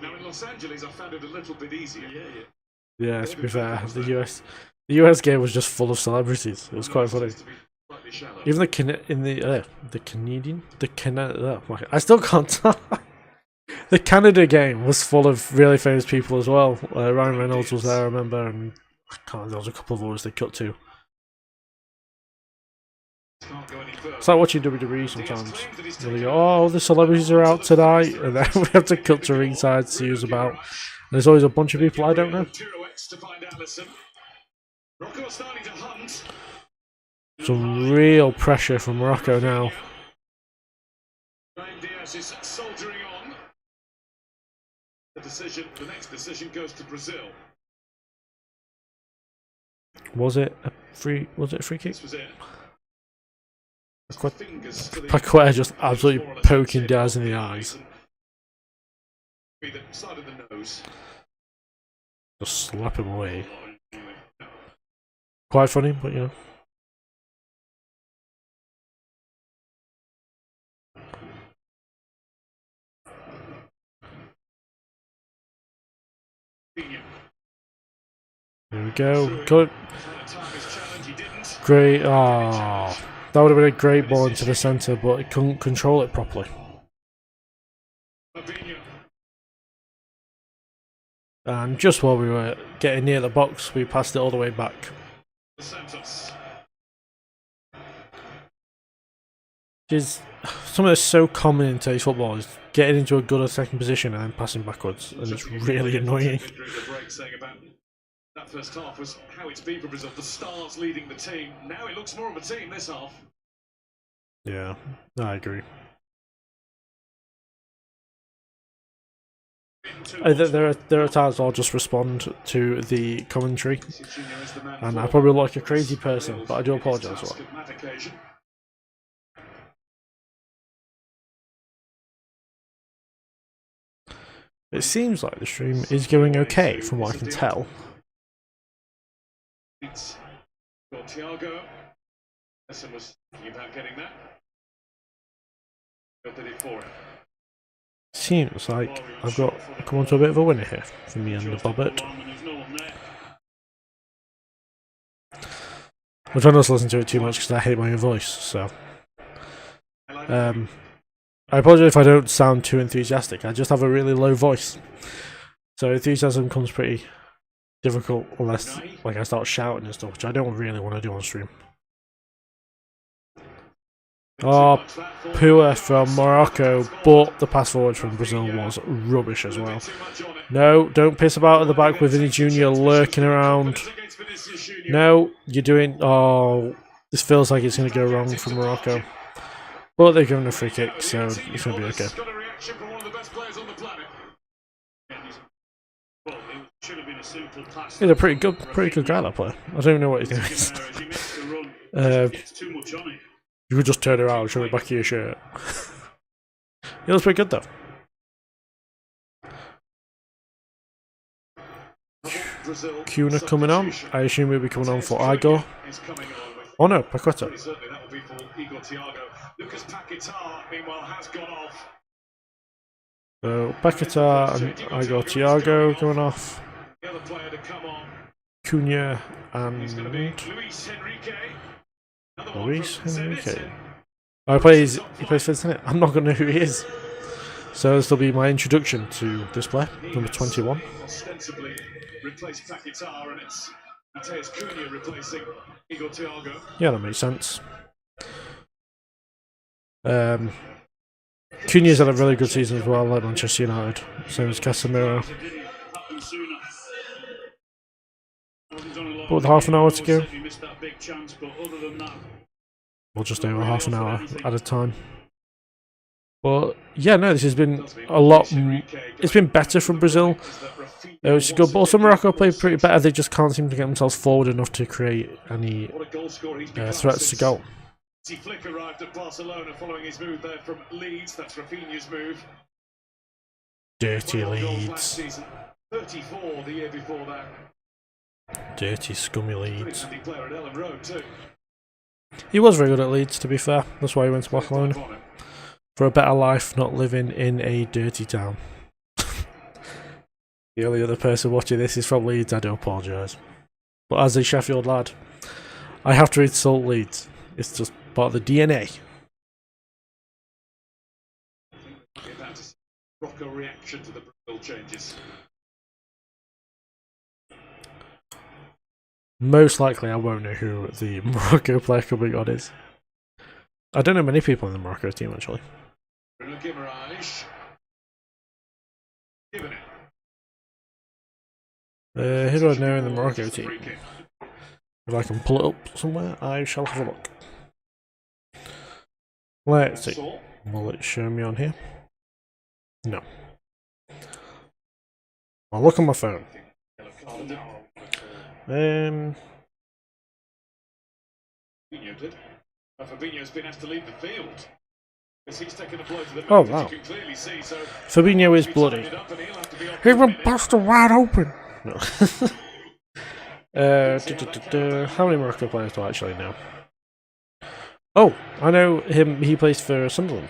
Now in Los Angeles, I found it a little bit easier. Yeah, to be fair, the US game was just full of celebrities. It was quite funny. Even I still can't talk. The Canada game was full of really famous people as well. Ryan Reynolds was there, I remember, and there was a couple of others they cut to. It's like watching WWE sometimes. They go, oh, the celebrities are out tonight, and then we have to cut to ringside to see who's about. And there's always a bunch of people I don't know. Some real pressure from Morocco now. Soldiering on. The next decision goes to Brazil. Was it a free kick? This was it. Paqueta just absolutely poking Diaz in the eyes. The side of the nose. Just slap him away. Quite funny, but you know. There we go. Good. Great. Oh, that would have been a great ball into the centre, but it couldn't control it properly. And just while we were getting near the box, we passed it all the way back. Is something that's so common in today's football is getting into a good attacking position and then passing backwards, and it's really annoying. That first half was how it's been for Brazil. The stars leading the team. Now it looks more of a team this half. Yeah, I agree. There are times I'll just respond to the commentary, and I probably look like a crazy person, but I do apologise for that. It seems like the stream is going okay from what I can tell. Thiago. Lesson was thinking about getting that. Did it for him. Seems like I've got come on to a bit of a winner here for me and the Bobbert. I'm trying not to listen to it too much because I hate my own voice, so I apologise if I don't sound too enthusiastic. I just have a really low voice, so enthusiasm comes pretty difficult unless I start shouting and stuff, which I don't really want to do on stream. Oh, poor from Morocco, but the pass forward from Brazil was rubbish as well. No, don't piss about at the back with Vinny Jr. lurking around. No, you're doing... Oh, this feels like it's going to go wrong for Morocco. But they're given a free kick, so it's going to be okay. He's a pretty good guy, that player. I don't even know what he's doing. You could just turn around and show the back of your shirt. He looks pretty good though. Cunha coming on. I assume he'll be coming on for Igor. Oh no, Paqueta. So Paqueta and Igor Thiago going off. Cunha and Luis Enrique. Oh, he plays fifth, isn't it? I'm not going to know who he is. So this will be my introduction to this player, number 21. Ostensibly replaced Paquetá, and it's Matheus Cunha replacing Igor Thiago. Yeah, that makes sense. Cunha's had a really good season as well at Manchester United, same as Casemiro. But with half an hour to go, we'll just do a half an hour at a time. But yeah, no, this has been a lot. It's been better from Brazil, which is good. But also Morocco played pretty better. They just can't seem to get themselves forward enough to create any threats to goal. Flick arrived at Barcelona following his move there from Leeds. That's Rafinha's move. Dirty Leeds. 34 the year before that. Dirty, scummy Leeds. Pretty player at Ellen Road too. He was very good at Leeds, to be fair. That's why he went to Barcelona. For a better life, not living in a dirty town. The only other person watching this is from Leeds, I do apologise. But as a Sheffield lad, I have to insult Leeds. It's just part of the DNA. Morocco reaction to the Brazil changes. Most likely I won't know who the Morocco player coming on is. I don't know many people in the Morocco team actually. Bruno Guimaraes. Given it. Who do I know in the Morocco team? If I can pull it up somewhere, I shall have a look. Let's see. Will it show me on here? No. I'll look on my phone. Fabinho did. Fabinho's been asked to leave the field. He's taken a blow to the oh wow. you can clearly see, so Fabinho is bloody. He been busted wide open. No. How many Morocco players do I actually know? Oh, I know him. He plays for Sunderland.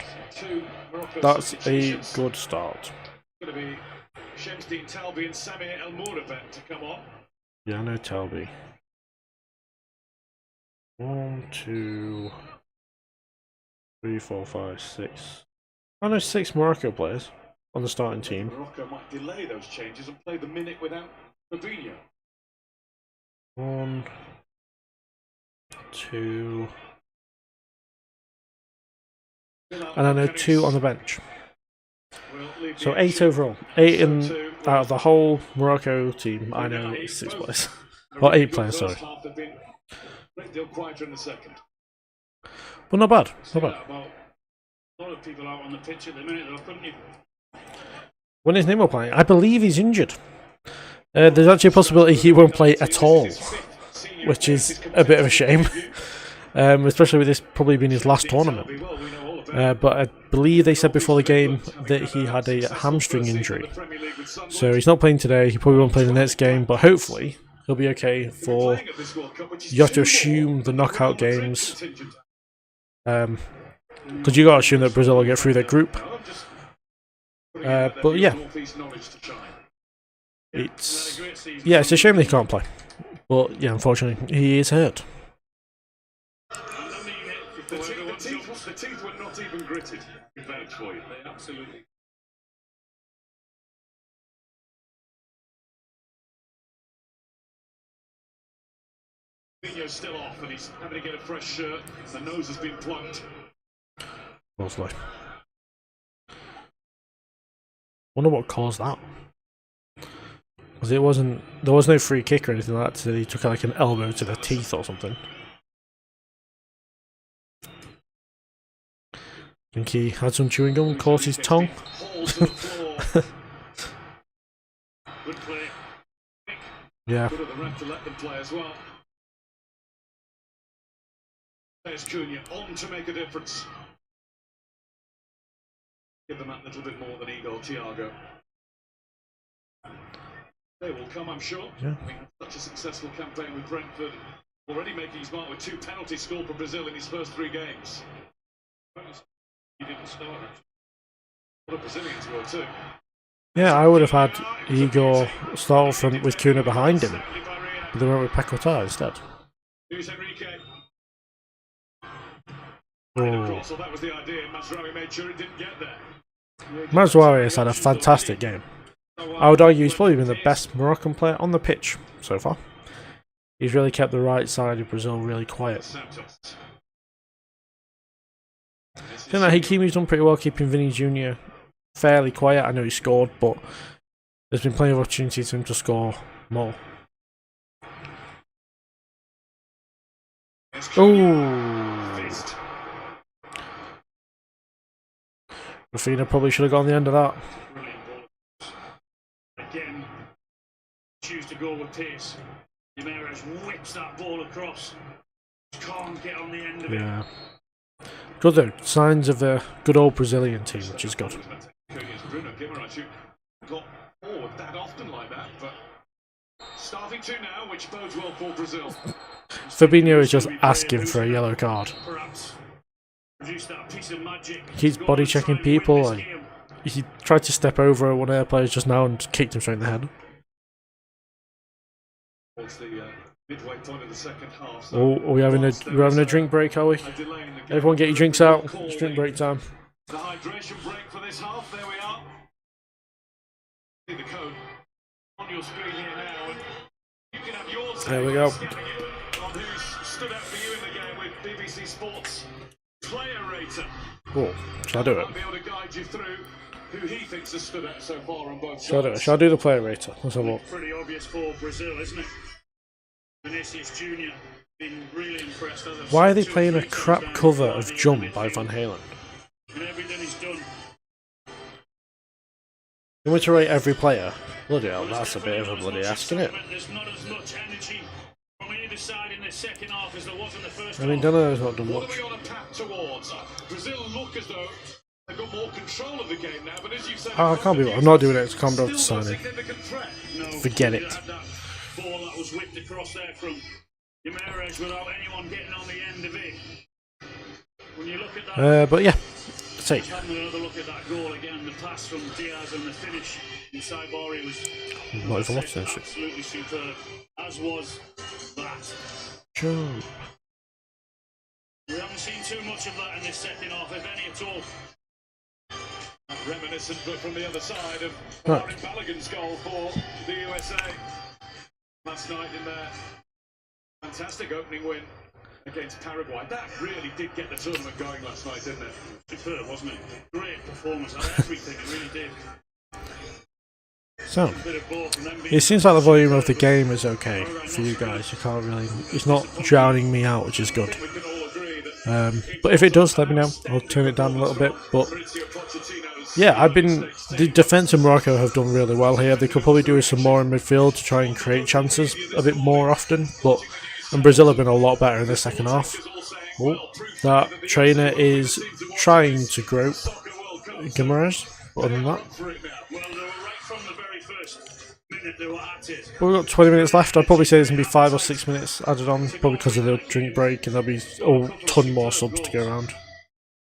That's a good start. Going to be Shemsdeen Talbi and Samir El Mourabet to come on. Yeah, I know Talbi. 1, 2, 3, 4, 5, 6. I know 6 Morocco players on the starting team. Morocco might delay those changes and play the minute without Fabinho. 1, 2, and I know 2 on the bench. So 8 overall. 8 out of the whole Morocco team. I know 6 players. Or 8 players, sorry. But not bad. Not bad. A lot of people out on the pitch at the minute, though, couldn't you? When is Nemo playing? I believe he's injured. There's actually a possibility he won't play at all, which is a bit of a shame. Especially with this probably being his last tournament. But I believe they said before the game that he had a hamstring injury. So he's not playing today, he probably won't play the next game, but hopefully he'll be okay for... You have to assume the knockout games. Because you got to assume that Brazil will get through their group. But yeah. It's a shame they can't play. But yeah, unfortunately, he is hurt. The teeth were not even gritted. Vouch for you. They absolutely. Fabinho's still off, and he's having to get a fresh shirt. The nose has been plucked. Mostly. Wonder what caused that. Because there was no free kick or anything like that. So he took like an elbow to the teeth or something. I think he had some chewing gum, caught his tongue. Yeah. Good of the ref to let them play as well. There's Cunha on to make a difference. Give them that little bit more than Igor Thiago. They will come, I'm sure. Yeah. I mean, such a successful campaign with Brentford. Already making his mark with 2 penalties scored for Brazil in his first 3 games. He didn't start. What a Brazilians were too. Yeah, I would have had Igor start from with Cunha behind him. But they went with Paquetá instead. Luis Enrique. Oh. So that was the idea. Mazraoui made sure it didn't get there. Mazraoui has had a fantastic game. I would argue he's probably been the best Moroccan player on the pitch so far. He's really kept the right side of Brazil really quiet. I think that Hakimi's done pretty well keeping Vinny Jr. fairly quiet. I know he scored, but there's been plenty of opportunities for him to score more. Rafina probably should have got on the end of that. Brilliant ball. Again, choose to go with pace. Jimenez whips that ball across. Can't get on the end of it. Yeah. Good though. Signs of a good old Brazilian team, which is good. Bruno Guimaraes got forward that often like that, but starting to now, which bodes well for Brazil. Fabinho is just asking for a yellow card. Perhaps produce that piece of magic. He keeps body checking people. And he tried to step over one of their players just now and kicked him straight in the head. Towards the midway point of the second half. Oh, we're having a drink break, are we? Everyone get your drinks out. It's drink break time. The hydration break for this half. There we are. See the code on your screen here now, and you can have yours. There we go. On who's stood out for you in the game with BBC Sports Player Rater. Oh, shall I do it? I'll be able to guide you through who he thinks has stood out so far on both Shall I do it? sides. Shall I do the player rater? Let's have a look. Pretty obvious for Brazil, isn't it? Vinicius Jr. been really impressed. Why are they playing a crap cover of Jump by Van Halen? And everything he's done. You want to rate every player? Bloody hell, that's a bit of a bloody ask, isn't it? There's not as much energy from either side in the second half as there was in the first I mean, half. Dunno's not done What are much. we on a path towards? Brazil look as though they've got more control of the game now, but as you said, Oh, I can't be. I'm not doing it. It's calm down to still no signing. significant threat. No, Forget they it. had that ball that was whipped across there from Jimenez without anyone getting on the end of it. When you look at that, But yeah, see. just having another look at that goal again, the pass from Diaz and the finish inside Bari was Not even watching this shit. absolutely superb, as was that. Jump. We haven't seen too much of that in this second half, if any at all. Reminiscent, but from the other side of Right. Warren Balogun's goal for the USA last night in their fantastic opening win against Paraguay. That really did get the tournament going last night, didn't it? Superb, wasn't it? Great performance, had everything, it really did. So, A bit of both, and then being it seems like the volume of the game is okay for you guys. You can't really. It's not drowning me out, which is good. We can all agree that But if it does, let me know. I'll turn it down a little bit. But Maurizio Pochettino's yeah, the defence of Morocco have done really well here. They could probably do some more in midfield to try and create chances a bit more often. And Brazil have been a lot better in the second half. Oh, that trainer is trying to grope Guimaraes. But other than that, for it now. Well, they were right from the very first minute they were at it. we've got 20 minutes left. I'd probably say there's going to be 5 or 6 minutes added on, probably because of the drink break, and there'll be a ton more subs to go around.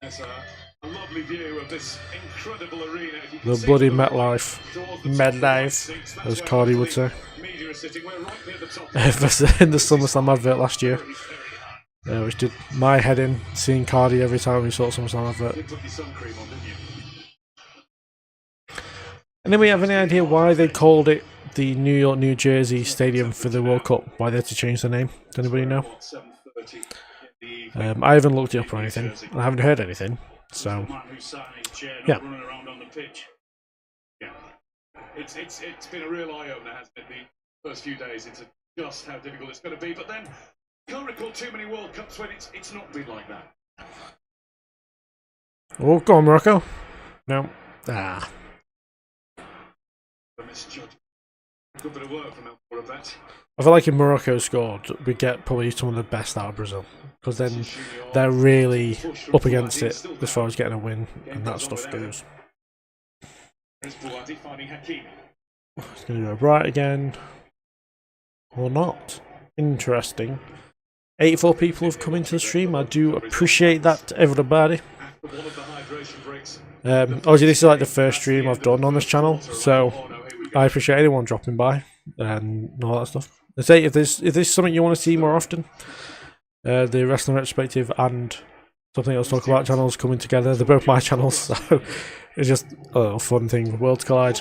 That's a lovely view of this incredible arena. If you can The see bloody from the MetLife. towards the Medlife, seats, that's as where Cardi all would the say. media are sitting. We're right near the top. In the SummerSlam advert last year, which did my head in, seeing Cardi every time we saw a SummerSlam advert. You put your sun cream on, didn't you? And then we have any idea why they called it the New York, New Jersey Stadium for the World Cup? Why they had to change the name? Does anybody know? 7:30 in the evening. I haven't looked it up or anything. I haven't heard anything. So, The man who sat in his chair, not Yeah. running around on the pitch. Yeah, it's been a real eye opener, hasn't it? The first few days into just how difficult it's going to be, but then can't recall too many World Cups when it's not been like that. oh, go on, Morocco. No. Ah. The misjudgment. Good bit of work from El Moravet. I feel like if Morocco scored, we get probably some of the best out of Brazil. Because then they're really up against it as far as getting a win, and that stuff goes. There's Bouadi finding Hakimi. It's going to go right again. Or not. Interesting. 84 people have come into the stream. I do appreciate that, everybody. After one of the hydration breaks. Obviously, this is like the first stream I've done on this channel, so Oh no, here we go. I appreciate anyone dropping by and all that stuff. I say if there's something you want to see more often, the Wrestling Retrospective and Something Else Talk About channels coming together. They're both my channels, so it's just a little fun thing. Worlds collide.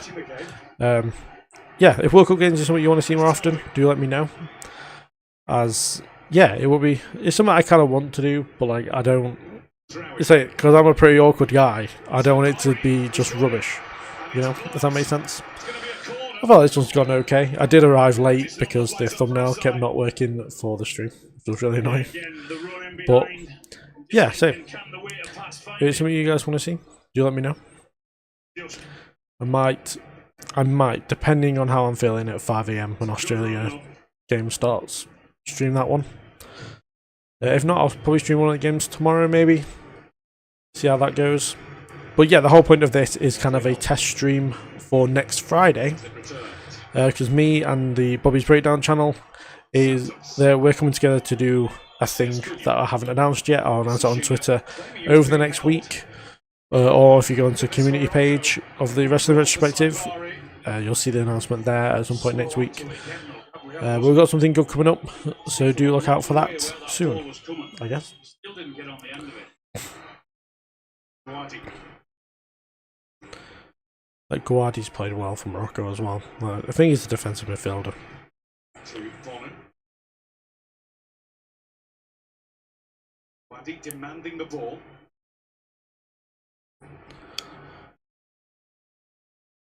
Yeah, if World Cup games is something you want to see more often, do let me know. As yeah, it's something I kind of want to do, but like I don't. It's like because I'm a pretty awkward guy. I don't want it to be just rubbish. You know, if that makes sense. I thought this one's gone okay. I did arrive late because the thumbnail kept not working for the stream. It was really annoying. Again, the running But behind. yeah, so Can the waiter pass if it's something you guys want to see, you let me know? Just I might, depending on how I'm feeling at 5 AM when Australia game starts, stream that one. If not, I'll probably stream one of the games tomorrow, maybe. See how that goes. But yeah, the whole point of this is kind of a test stream for next Friday. Because me and the Bobby's Breakdown channel, we're coming together to do a thing that I haven't announced yet. I'll announce it on Twitter over the next week. Or if you go into the community page of the Wrestling Retrospective, you'll see the announcement there at some point next week. But we've got something good coming up, so do look out for that soon, I guess. still didn't get on the end of it. Guardi. Like Guardi's played well for Morocco as well. I think he's a defensive midfielder. Guardi demanding the ball.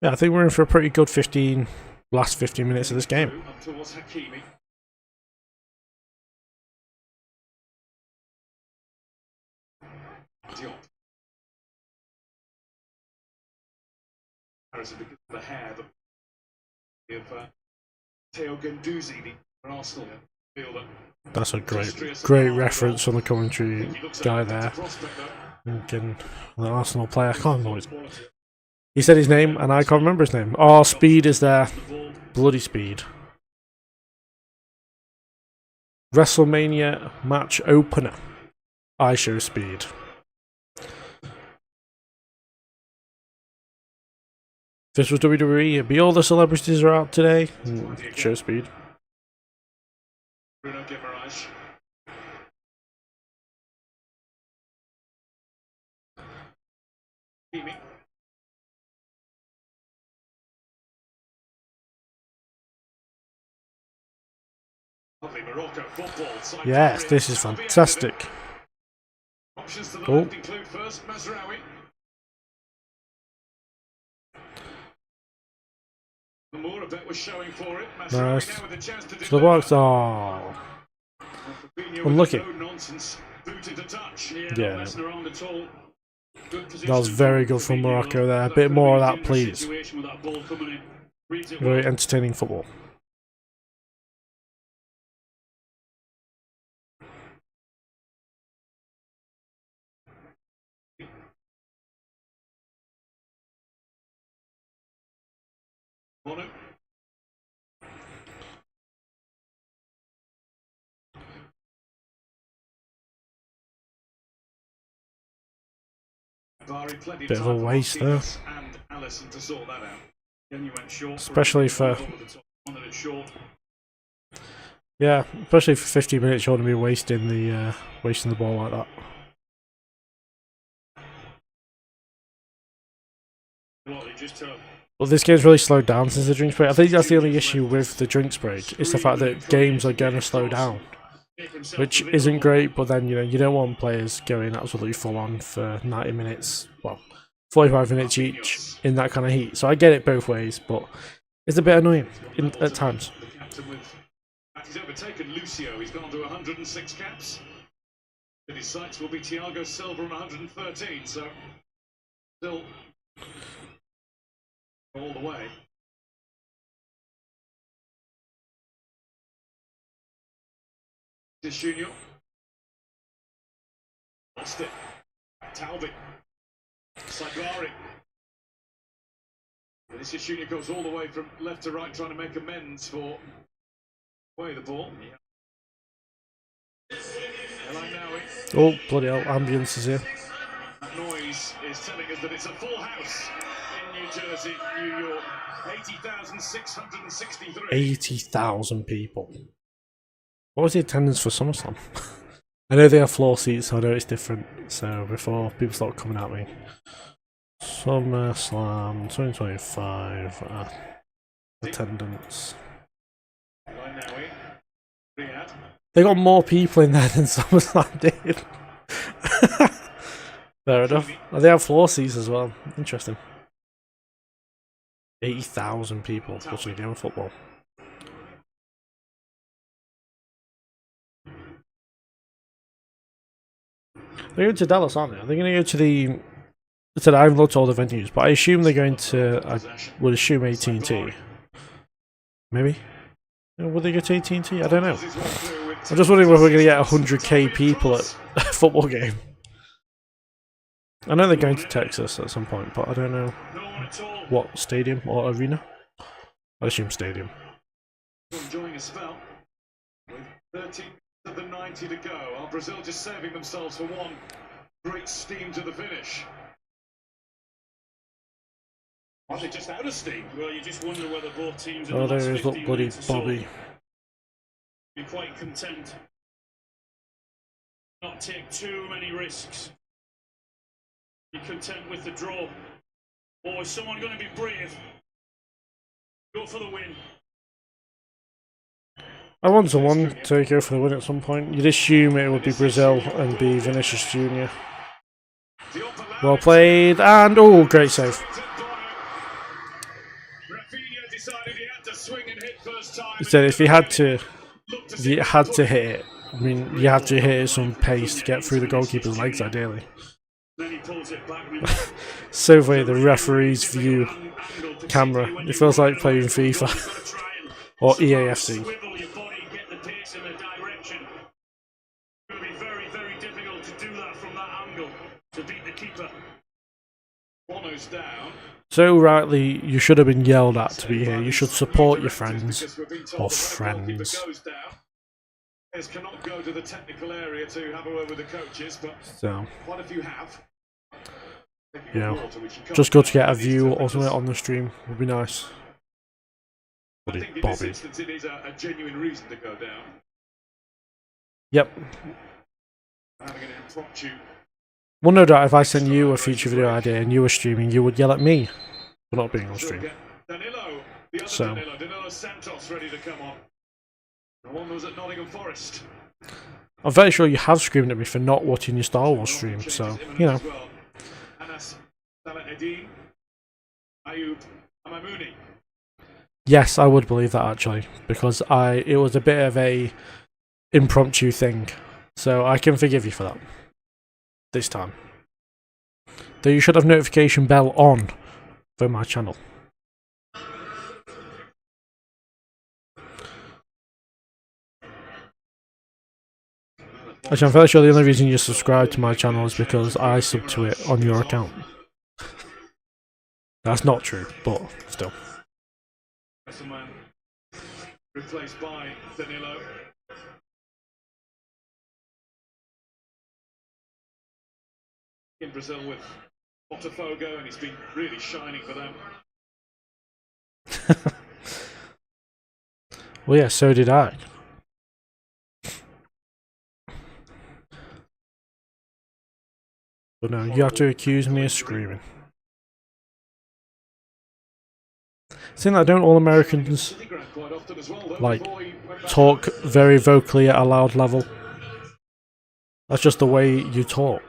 Yeah, I think we're in for a pretty good last 15 minutes of this game. Up towards Hakimi. Diop. Because of the hair of Teo Guendouzi, the Arsenal fielder. That's a great reference from the commentary guy there. Thinking the Arsenal player, I can't remember his name. He said his name and I can't remember his name. Oh, Speed is there. Bloody Speed. WrestleMania match opener. I show Speed. If this was WWE, it'd be all the celebrities are out today. Show Speed. Bruno Guimaraes. Hakimi. Lovely Morocco football. Yes, this is fantastic. Options to the Oh. left include first Mazraoui. The more of it was showing for it. Mazraoui Nice. now with a chance to To the box. Oh. Fabinho Unlucky. with a no-nonsense boot into touch. Yeah, Yeah. not messing around at all. Good That was position very for good from Fabinho, Morocco there. A that bit could more of be a that, dangerous please. situation with that ball coming in. Reads it Very well. entertaining football. Bono. Bari plenty Bit of time a for waste there. Martinez and Allison to sort that out. Then you went short. Especially for- Over the top, wanted it short. Yeah, especially for 50 minutes, you want to be wasting the ball like that. Well, it just Well, this game's really slowed down since the drinks break. I think that's the only issue with the drinks break. It's the fact that games are going to slow down, which isn't great. But then you don't want players going absolutely full on for 90 minutes. Well, 45 minutes each in that kind of heat. So I get it both ways, but it's a bit annoying at times. The captain with. He's overtaken Lucio. He's gone to 106 caps. But his sights will be Thiago Silva on 113. So still all the way. This Junior. Lost it. Talbot. Sagari. Vinicius Junior goes all the way from left to right, trying to make amends for away the ball. Hello, Nowie. Oh, bloody hell, ambulance is here. That noise is telling us that it's a full house in New Jersey, New York. 80,663. 80,000 people. What was the attendance for SummerSlam? I know they have floor seats, so I know it's different. So before people start coming at me. SummerSlam 2025 attendance. Hello, Nowie. Riyadh. They got more people in there than SummerSlam did. Fair enough. Oh, they have floor seats as well. Interesting. 80,000 people watching a game of football. They're going to Dallas, aren't they? Are they going to go to the said I haven't looked at all the venues, but I assume they're going to. I would assume AT&T. Maybe. Would they go to AT&T? I don't know. I'm just wondering whether we're going to get 100k people at a football game. I know they're going to Texas at some point, but I don't know what stadium or arena. I assume stadium. Enjoying a spell with 13 of the 90 to go. Are Brazil just saving themselves for one great steam to the finish? Are they just out of steam? Well, you just wonder whether both teams. Oh, there is, look, bloody Bobby. Be quite content. Not take too many risks. Be content with the draw. Or is someone going to be brave? Go for the win. I want someone to go for the win at some point. You'd assume it would be Brazil and be Vinicius Jr. Well played, and oh, great save. He said if he had to hit it, I mean, you have to hit it some pace to get through the goalkeeper's legs, ideally. So funny, the referee's view camera. It feels like playing FIFA or EAFC. So rightly, you should have been yelled at to be here. You should support your friends or friends. Cannot go to the technical area to have a word with the coaches, but so quite a few have. Yeah, just good to get a view or something on the stream would be nice. I think in this instance it is a genuine reason to go down. Yep. Having an impromptu. Well, no doubt if I sent you a future video idea and you were streaming, you would yell at me for not being on stream. Danilo, the other So. Danilo Santos ready to come on. The one that was at Nottingham Forest. I'm very sure you have screamed at me for not watching your Star Wars stream, so, you know. Yes, I would believe that actually, because it was a bit of a impromptu thing, so I can forgive you for that. This time. Though you should have notification bell on for my channel. Actually, I'm fairly sure the only reason you subscribe to my channel is because I sub to it on your account. That's not true, but still. Replaced by Danilo. In Brazil with Botafogo, and he's been really shining for them. Well, yeah, so did I. But no, you have to accuse me of screaming. Seeing that don't all Americans like talk very vocally at a loud level? That's just the way you talk.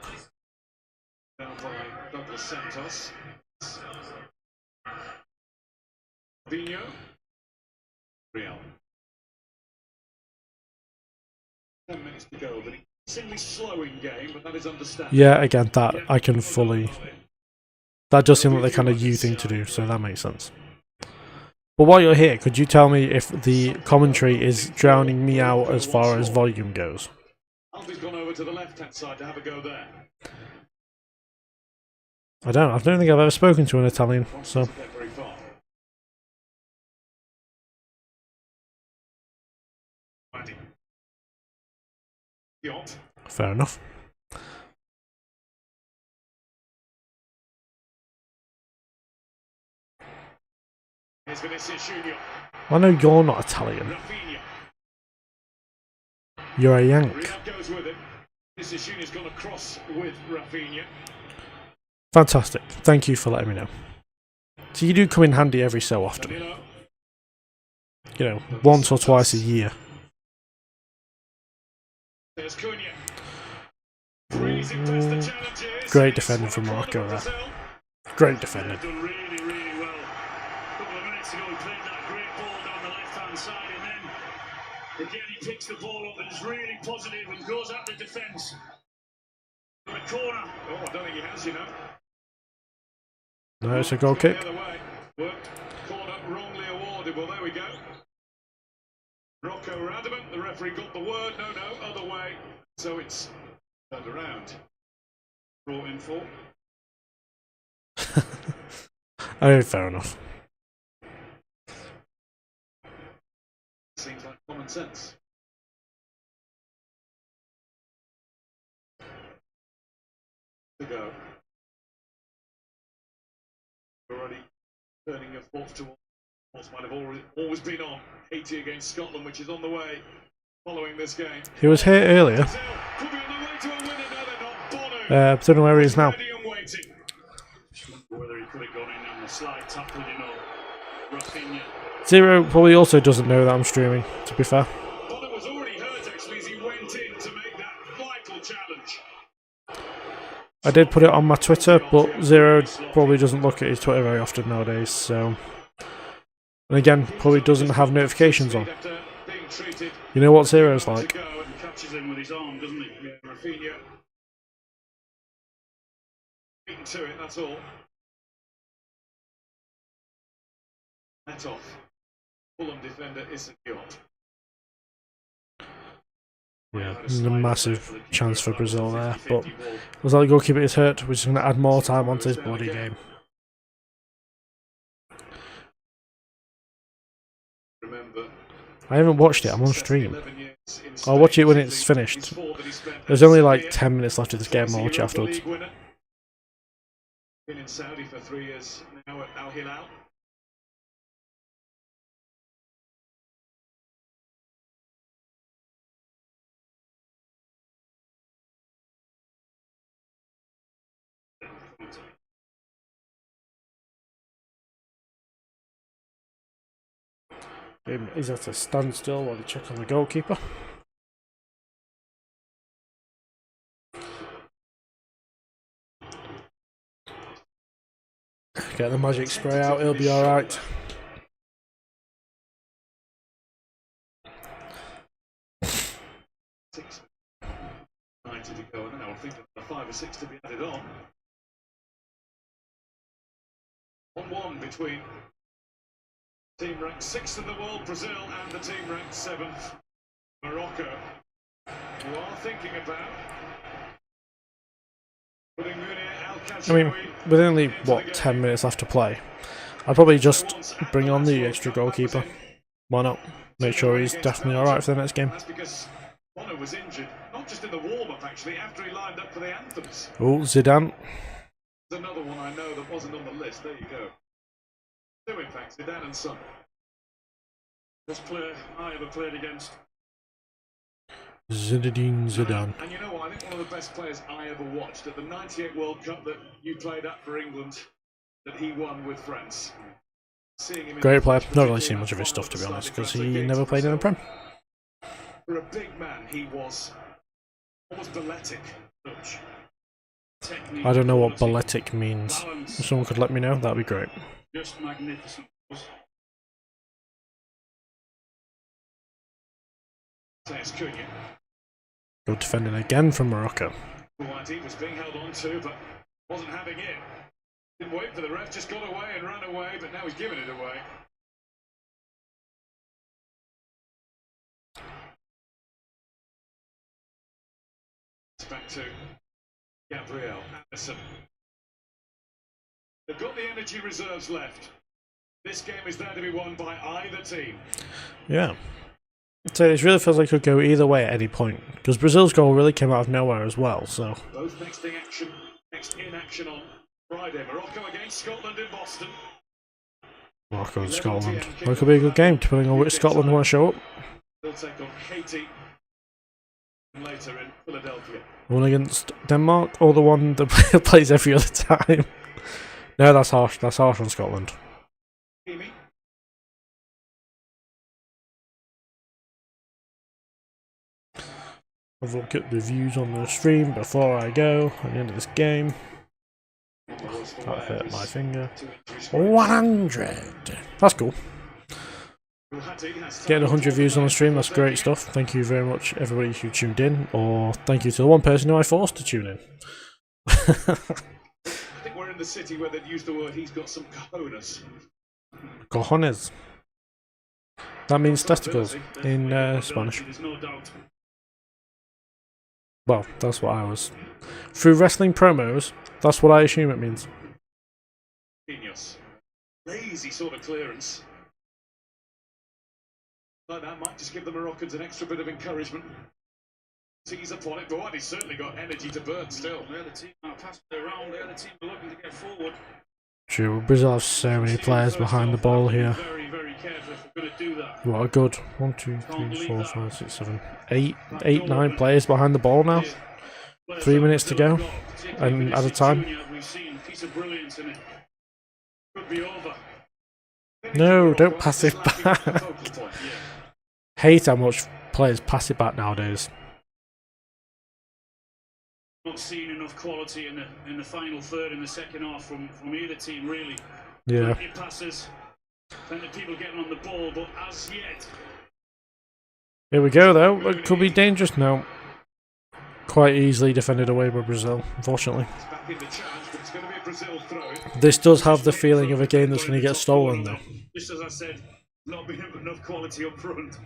Real. 10 minutes to go, but simply slow in game, but that is understandable. Yeah, again, that I can fully. That does seem like the kind of you thing to do, so that makes sense. But while you're here, could you tell me if the commentary is drowning me out as far as volume goes? Alfie's gone over to the left-hand side to have a go there. I don't think I've ever spoken to an Italian, so. Fair enough. I know you're not Italian. You're a Yank. Fantastic. Thank you for letting me know. So you do come in handy every so often. You know, once or twice a year. Great defending from Morocco there. Great defending. Again, he picks the ball up and is really positive and goes at the defence. The corner. Oh, I don't think he has, you know. No, it's a goal kick. The other way. Worked. Corner wrongly awarded. Well, there we go. Morocco were adamant. The referee got the word. No, other way. So it's turned around. Brought in for. I mean, fair enough. Seems like common sense. To go. Already turning your thoughts towards what might have always been on Haiti against Scotland, which is on the way following this game. He was here earlier. Could be on the way to a winner. No, they're not. Bono. I don't know where he is now. Ready and waiting. Whether he could have gone in on the slide tackle, you know. Rafinha. Zero probably also doesn't know that I'm streaming, to be fair. Bono was already hurt actually as he went in to make that vital challenge. I did put it on my Twitter, but Zero probably doesn't look at his Twitter very often nowadays, so... And again, probably doesn't have notifications on. You know what Zero's like? Catches him with his arm, doesn't he? Yeah, Rafinha. Beaten to it, that's all. Net off. Fulham defender isn't Yacht. Yeah, a massive chance for Brazil there, but looks like the goalkeeper is hurt, which is going to add more time onto his bloody game. I haven't watched it, I'm on stream. I'll watch it when it's finished. There's only like 10 minutes left of this game, I'll watch it afterwards. Been in Saudi for 3 years now at Al Hilal. He's at a standstill while they check on the goalkeeper. Get the magic spray out, he'll be alright. Six. 90 to go now. I think a 5 or 6 to be added on. 1-1 between team ranked 6th in the world, Brazil, and the team ranked 7th, Morocco. You are thinking about putting Munir Al-Khadraoui. I mean, with only, what, 10 minutes left to play, I'd probably just bring on the extra goalkeeper. Why not? Make sure he's definitely alright for the next game. That's because Bono was injured, not just in the warm-up actually, after he lined up for the anthems. Oh, Zidane. There's another one I know that wasn't on the list, there you go. Two in fact, Zidane and Son. Best player I ever played against. Zinedine Zidane. And you know what, I think one of the best players I ever watched at the 98 World Cup that you played at for England, that he won with France. Seeing him Great player. Not really seen much of his stuff, to be honest, because he never played in the Prem. For a big man, he was almost balletic. I don't know what balletic means. If someone could let me know, that'd be great. Just magnificent. Good defending again from Morocco. He was being held on to, but wasn't having it. Didn't wait for the ref, just got away and ran away, but now he's giving it away. It's back to Gabriel Anderson. They've got the energy reserves left. This game is there to be won by either team. Yeah. So it really feels like it could go either way at any point, because Brazil's goal really came out of nowhere as well, so... Both next in action on Friday. Morocco against Scotland in Boston. Morocco and Scotland. Well, it could be a good game, depending on which Scotland want to show up. They'll take on Haiti later in Philadelphia. One against Denmark, or the one that plays every other time? No, that's harsh. That's harsh on Scotland. I've looked at the views on the stream before I go at the end of this game. That hurt my finger. 100! That's cool. Getting 100 views on the stream, that's great stuff. Thank you very much, everybody who tuned in, or thank you to the one person who I forced to tune in. the city where they'd use the word "he's got some cojones." Cojones. That means testicles in Spanish. There's no doubt. Well, that's what I was. Through wrestling promos, that's what I assume it means. Genius. Lazy sort of clearance. Like that might just give the Moroccans an extra bit of encouragement. Tease upon it, but he's certainly got energy to burn still. The other team are passing it around. The other team are looking to get forward. True, Brazil have so many players behind the ball here. Very, very careful if we're going to do that. What a good 1, 2, 3, 4, 5, 6, 7, 8, 9 players behind the ball now. 3 minutes to go, and at a time. We've seen a piece of brilliance in it. Could be over. No, don't pass it back. Hate how much players pass it back nowadays. Not seeing enough quality in the final third in the second half from either team, really. Yeah. Plenty of passes, plenty of people getting on the ball, but as yet. Here we go though, it could be dangerous now. Quite easily defended away by Brazil, unfortunately. This does have the feeling of a game that's going to get stolen though. Just as I said, not being enough quality up front.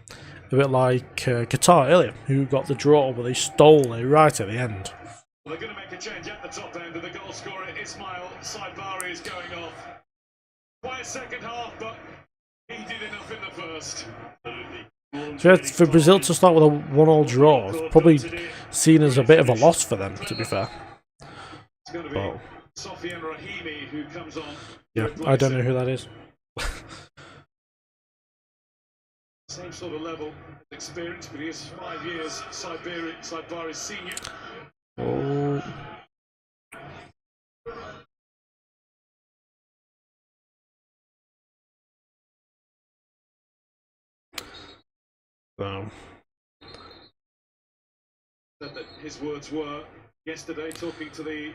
A bit like Qatar earlier, who got the draw but they stole it right at the end. Well, they're going to make a change at the top end, and the goal scorer Ismail Saibari is going off. Quite a second half, but he did enough in the first. So for Brazil to start with a 1-1 draw is probably seen as a bit of a loss for them, to be fair. It's going to be Sofiane Rahimi who comes on. Yeah, I don't know who that is. Same sort of level of experience, but he is 5 years Saibari's senior. Oh. Said that his words were yesterday talking to the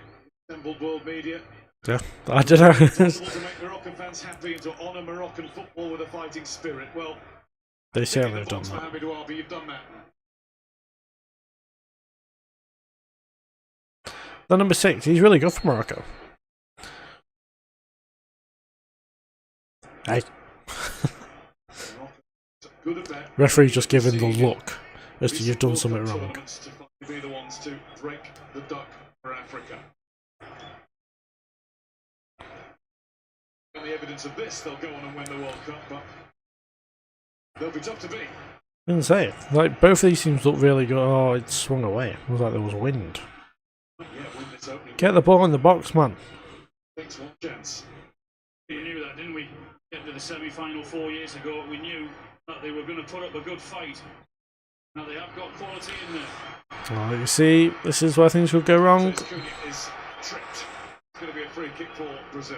assembled world media. Yeah, I don't know. It's possible to make Moroccan fans happy and to honour Moroccan football with a fighting spirit. Well, They certainly have done that. Mohamed you've done that. The number 6, he's really good for Morocco. Hey. Referee just giving the look as to you've done something wrong. To be the ones to break the duck for Africa. On the evidence of this, they'll go on and win the World Cup, but they'll be tough to beat. I didn't say, like, both of these teams look really good. Oh, it swung away. It was like there was wind. Get the ball in the box, man. Thanks, one chance. We knew that, didn't we? Get to the semi-final 4 years ago, we knew that they were going to put up a good fight. Now they have got quality in there. Oh, you see, this is where things could go wrong. Is tripped. It's going to be a free kick for Brazil.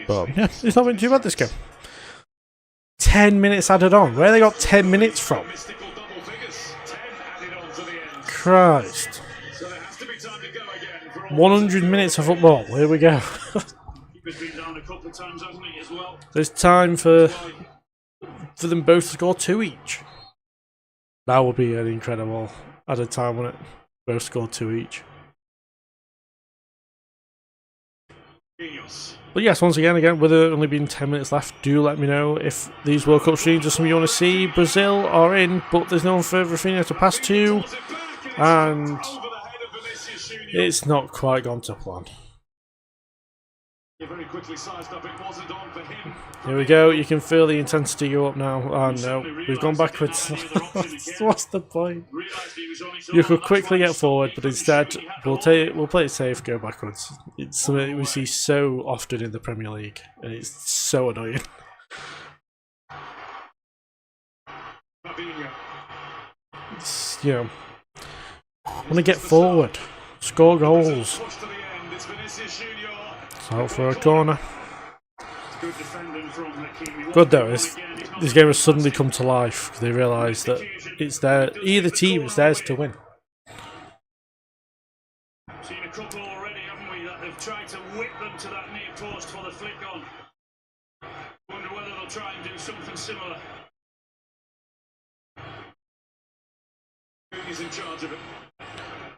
But yeah, it's not been too bad this game. 10 minutes added on. Where they got 10 minutes from? Christ. 100 minutes of football. Here we go. There's time for them both to score 2 each. That would be an incredible added time, wouldn't it? Both score 2 each. But yes, once again, with there only being 10 minutes left, do let me know if these World Cup streams are something you want to see. Brazil are in, but there's no one for Rafinha to pass to. And it's not quite gone to plan. Very quickly sized up, it wasn't on for him. Here we go, you can feel the intensity go up now. Oh no, we've gone backwards. What's the point? You could quickly get forward, but instead we'll play it safe, go backwards. It's something we see so often in the Premier League, and it's so annoying. It's, you know, want to get forward, score goals. Out for a corner. Good though, this game has suddenly come to life because they realise that it's either team is theirs to win. Seen a couple already, haven't we? That they've tried to whip them to that near post for the flick on. Wonder whether they'll try and do something similar. He's in charge of it.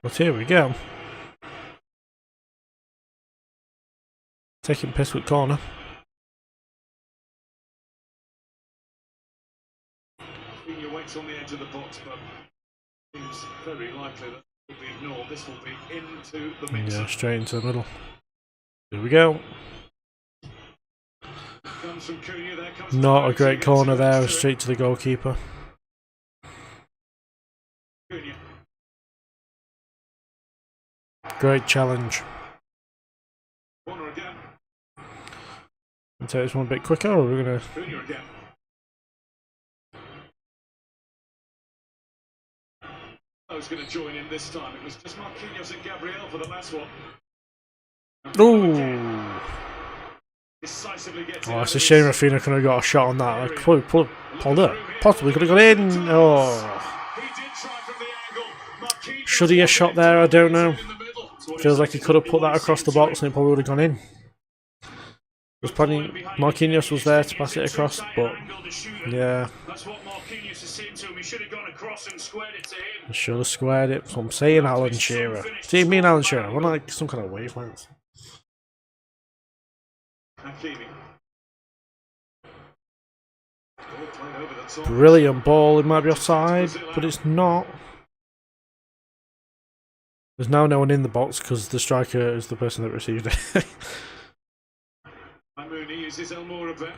But here we go. Taking piss with corner. He waits on the edge of the box, but seems very likely that will be ignored. This will be into the mix. Yeah, straight into the middle. Here we go. Comes from Cunha, there comes Not a Clarity, great gets corner it there, through. straight to the goalkeeper. Cunha. Great challenge. Corner again. Can take this one a bit quicker, or we're gonna. Cunha again. I was going to join in this time. It was just Marquinhos and Gabriel for the last one. Ooh! Decisively gets Oh, it's a shame Rafinha couldn't have got a shot on that. Like, possibly could have got in. Oh! Should he have shot there? I don't know. Feels like he could have put that across the box and it probably would have gone in. There's plenty. Marquinhos was there to pass it across, but yeah. That's what Marquinhos is saying to him. He should have gone across and squared it to him. Should have squared it. So I'm saying Alan Shearer. See me and Alan Shearer. We're like some kind of wavelength. Hakimi. Ball played over the top. Brilliant ball. It might be offside, but it's not. There's now no one in the box because the striker is the person that received it. Mooney uses Elmore there.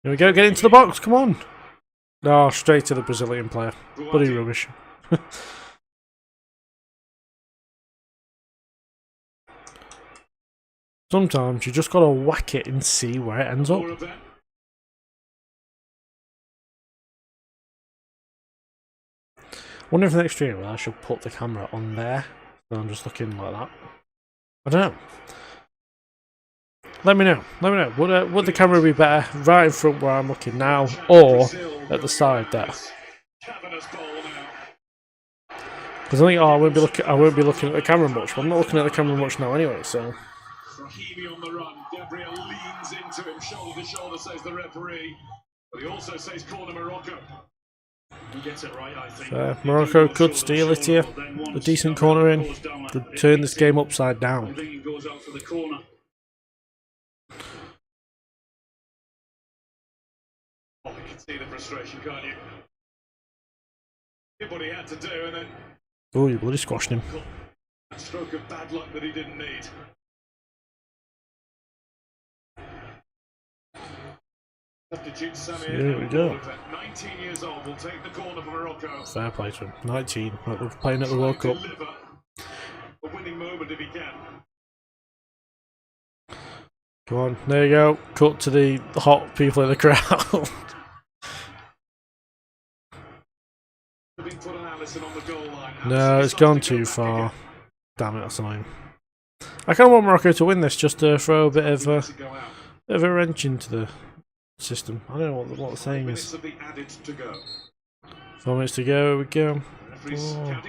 Here we go. Get into the box. Come on. Oh, straight to the Brazilian player. Bloody rubbish. Sometimes you just gotta whack it and see where it ends up. Wonder if the next stream I should put the camera on there. So I'm just looking like that. I don't know. Let me know. Let me know. Would the camera be better right in front where I'm looking now, or at the side there? Because I think I won't be looking at the camera much. But I'm not looking at the camera much now anyway. So. Rahimi on the run. Gabriel leans into him, shoulder to shoulder, says the referee. But he also says corner Morocco. He gets it right, I think. Morocco could steal it here. A decent corner in. Could turn this game upside I down. think he goes out for the corner. Oh, you can see the frustration, can't you? Did what he had to do, and then Oh, you bloody squashed him. a stroke of bad luck that he didn't need. Substitute Samir. Here we go. 19 years old, will take the corner for Morocco. Fair play to him. 19. Like they're playing at the World Cup. Deliver a winning moment if he can. Come on, there you go. Cut to the hot people in the crowd. Big put on Alisson on the goal line. No, it's gone too far. Damn it, that's annoying. I kind of want Morocco to win this just to throw a bit of a wrench into the system. I don't know what the saying is. 4 minutes to go, here we go. 4,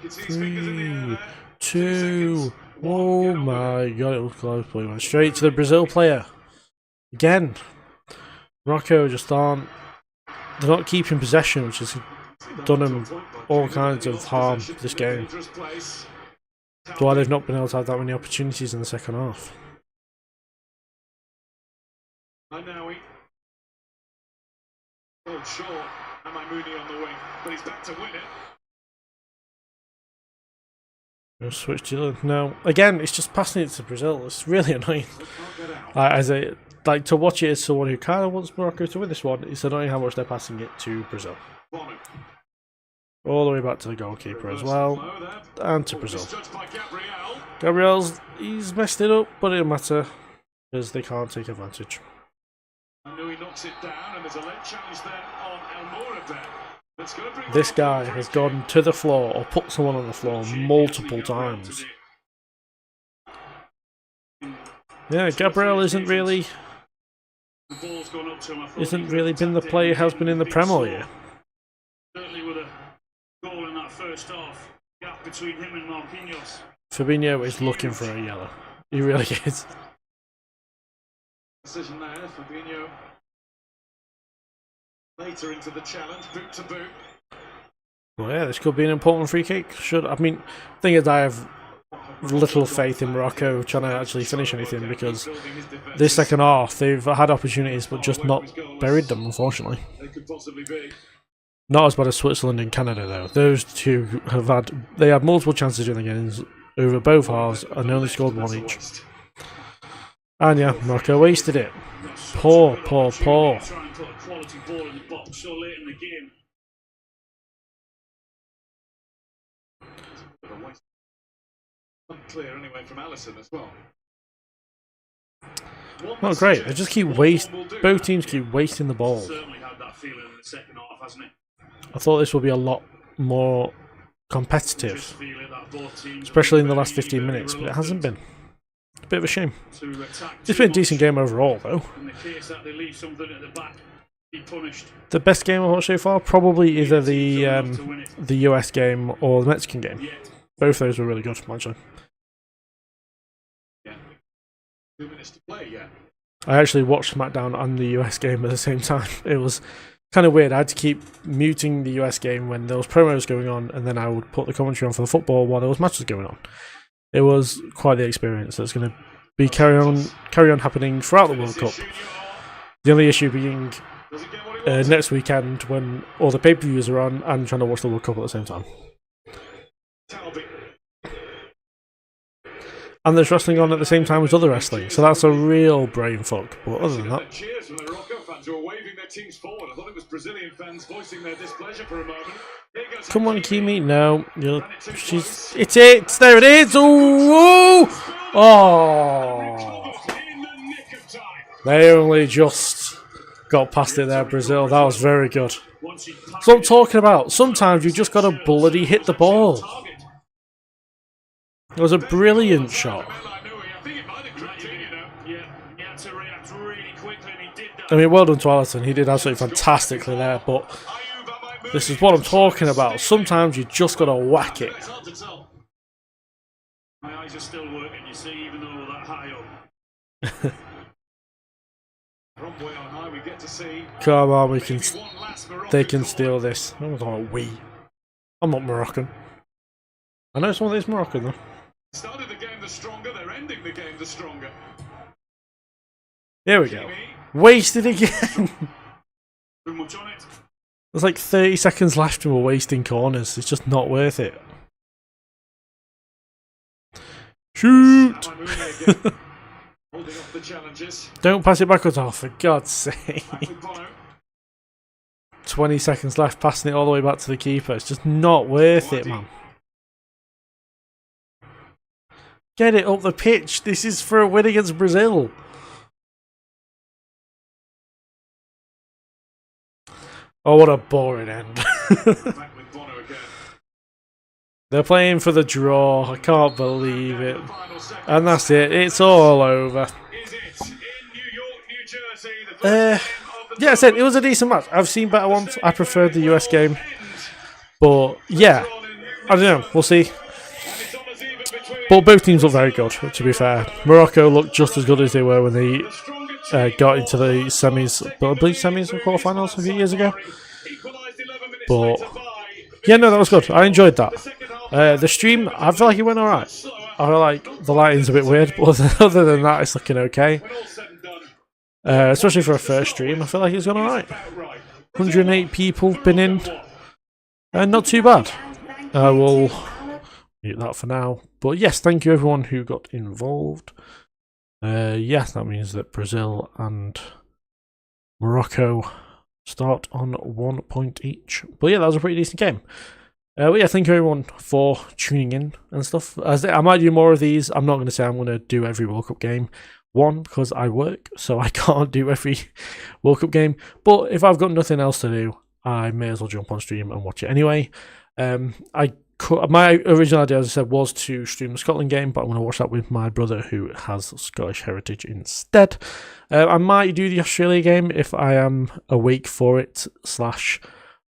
3, 2. Oh my god, it was close. But he went straight to the Brazil player. Again. Morocco just aren't. They're not keeping possession, which has done them all kinds of harm this game. That's why they've not been able to have that many opportunities in the second half. Anawi. Oh, short. Mooney on the wing, but he's back to win it. We'll switch to no. Again, it's just passing it to Brazil. It's really annoying. To watch it as someone who kind of wants Morocco to win this one, it's annoying how much they're passing it to Brazil. All the way back to the goalkeeper as well, and to Brazil. Gabriel's he's messed it up, but it doesn't matter because they can't take advantage. He knocks it down, and there's a late challenge then on Elmore. This guy has gone to the floor or put someone on the floor multiple times. Yeah, Gabriel isn't really been the player he has been in the Prem all year. Certainly with a goal in that first half, gap between him and Marquinhos. Fabinho is looking for a yellow. He really is. Decision there, Fabinho. Later into the challenge, boot to boot. Well, yeah, this could be an important free kick. Thing is, I have little faith in Morocco trying to actually finish anything, because this second half they've had opportunities but just not buried them, unfortunately. Not as bad as Switzerland and Canada though. Those two they had multiple chances during the games over both halves and only scored one each. And yeah, Morocco wasted it. Poor. Unclear anyway from Allison as well. Not great. They just keep both teams keep wasting the ball. Certainly had that feeling in the second half, hasn't it? I thought this would be a lot more competitive, especially in the last 15 minutes, but it hasn't been. A bit of a shame. It's been a decent game overall, though. The best game I've watched so far, probably either the US game or the Mexican game. Both those were really good, actually. 2 minutes to play, yeah. I actually watched SmackDown and the US game at the same time. It was kind of weird. I had to keep muting the US game when there was promos going on, and then I would put the commentary on for the football while there was matches going on. It was quite the experience that's going to be carry on happening throughout the World Cup. The only issue being next weekend when all the pay-per-views are on and trying to watch the World Cup at the same time. And there's wrestling on at the same time as other wrestling, so that's a real brain fuck. But other than that, cheers from the Morocco fans who are waving their teams forward. I thought it was Brazilian fans voicing their displeasure for a moment. Come on, Kimi. No, it's it. There it is. Oh, they only just got past it there, Brazil. That was very good. That's what I'm talking about. Sometimes you just got to bloody hit the ball. It was a brilliant shot. I mean, well done to Allison. He did absolutely fantastically there, but this is what I'm talking about. Sometimes you just got to whack it. My eyes are still working, you see, even though we're that high up. Come on, they can steal this. I'm not Moroccan. I know some of these Moroccan though. Started the game the stronger, they're ending the game the stronger. Here we go. Wasted again. There's like 30 seconds left and we're wasting corners. It's just not worth it. Shoot! Don't pass it backwards off, for God's sake. 20 seconds left, passing it all the way back to the keeper. It's just not worth it, man. Get it up the pitch. This is for a win against Brazil. Oh, what a boring end. They're playing for the draw. I can't believe it. And that's it. It's all over. Yeah, I said it was a decent match. I've seen better ones. I preferred the US game. But yeah, I don't know. We'll see. But both teams look very good, to be fair. Morocco looked just as good as they were when they got into the semis, but I believe semis or quarterfinals a few years ago. But yeah, no, that was good. I enjoyed that. The stream, I feel like it went alright. I feel like the lighting's a bit weird, but other than that, it's looking okay. Especially for a first stream, I feel like it's gone alright. 108 people been in. Not too bad. I will mute that for now. But yes, thank you everyone who got involved. Yes, that means that Brazil and Morocco start on 1 point each. But yeah, that was a pretty decent game. But yeah, thank you everyone for tuning in and stuff. I might do more of these. I'm not going to say I'm going to do every World Cup game. One, because I work, so I can't do every World Cup game. But if I've got nothing else to do, I may as well jump on stream and watch it anyway. My original idea, as I said, was to stream the Scotland game, but I'm going to watch that with my brother who has Scottish heritage instead. I might do the Australia game if I am awake for it, /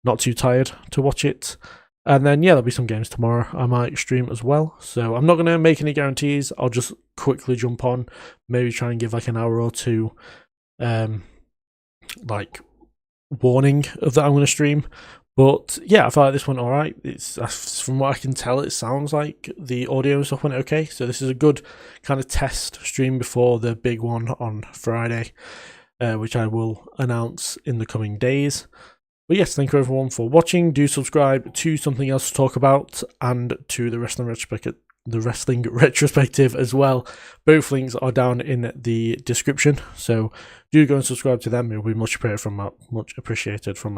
not too tired to watch it. And then, yeah, there'll be some games tomorrow I might stream as well. So I'm not going to make any guarantees. I'll just quickly jump on, maybe try and give like an hour or two, like warning of that I'm going to stream. But yeah, I felt like this went alright. It's from what I can tell, it sounds like the audio and stuff went okay. So this is a good kind of test stream before the big one on Friday, which I will announce in the coming days. But yes, thank you everyone for watching. Do subscribe to Something Else to Talk About and to the Wrestling Retrospective as well. Both links are down in the description, so do go and subscribe to them. It will be much appreciated from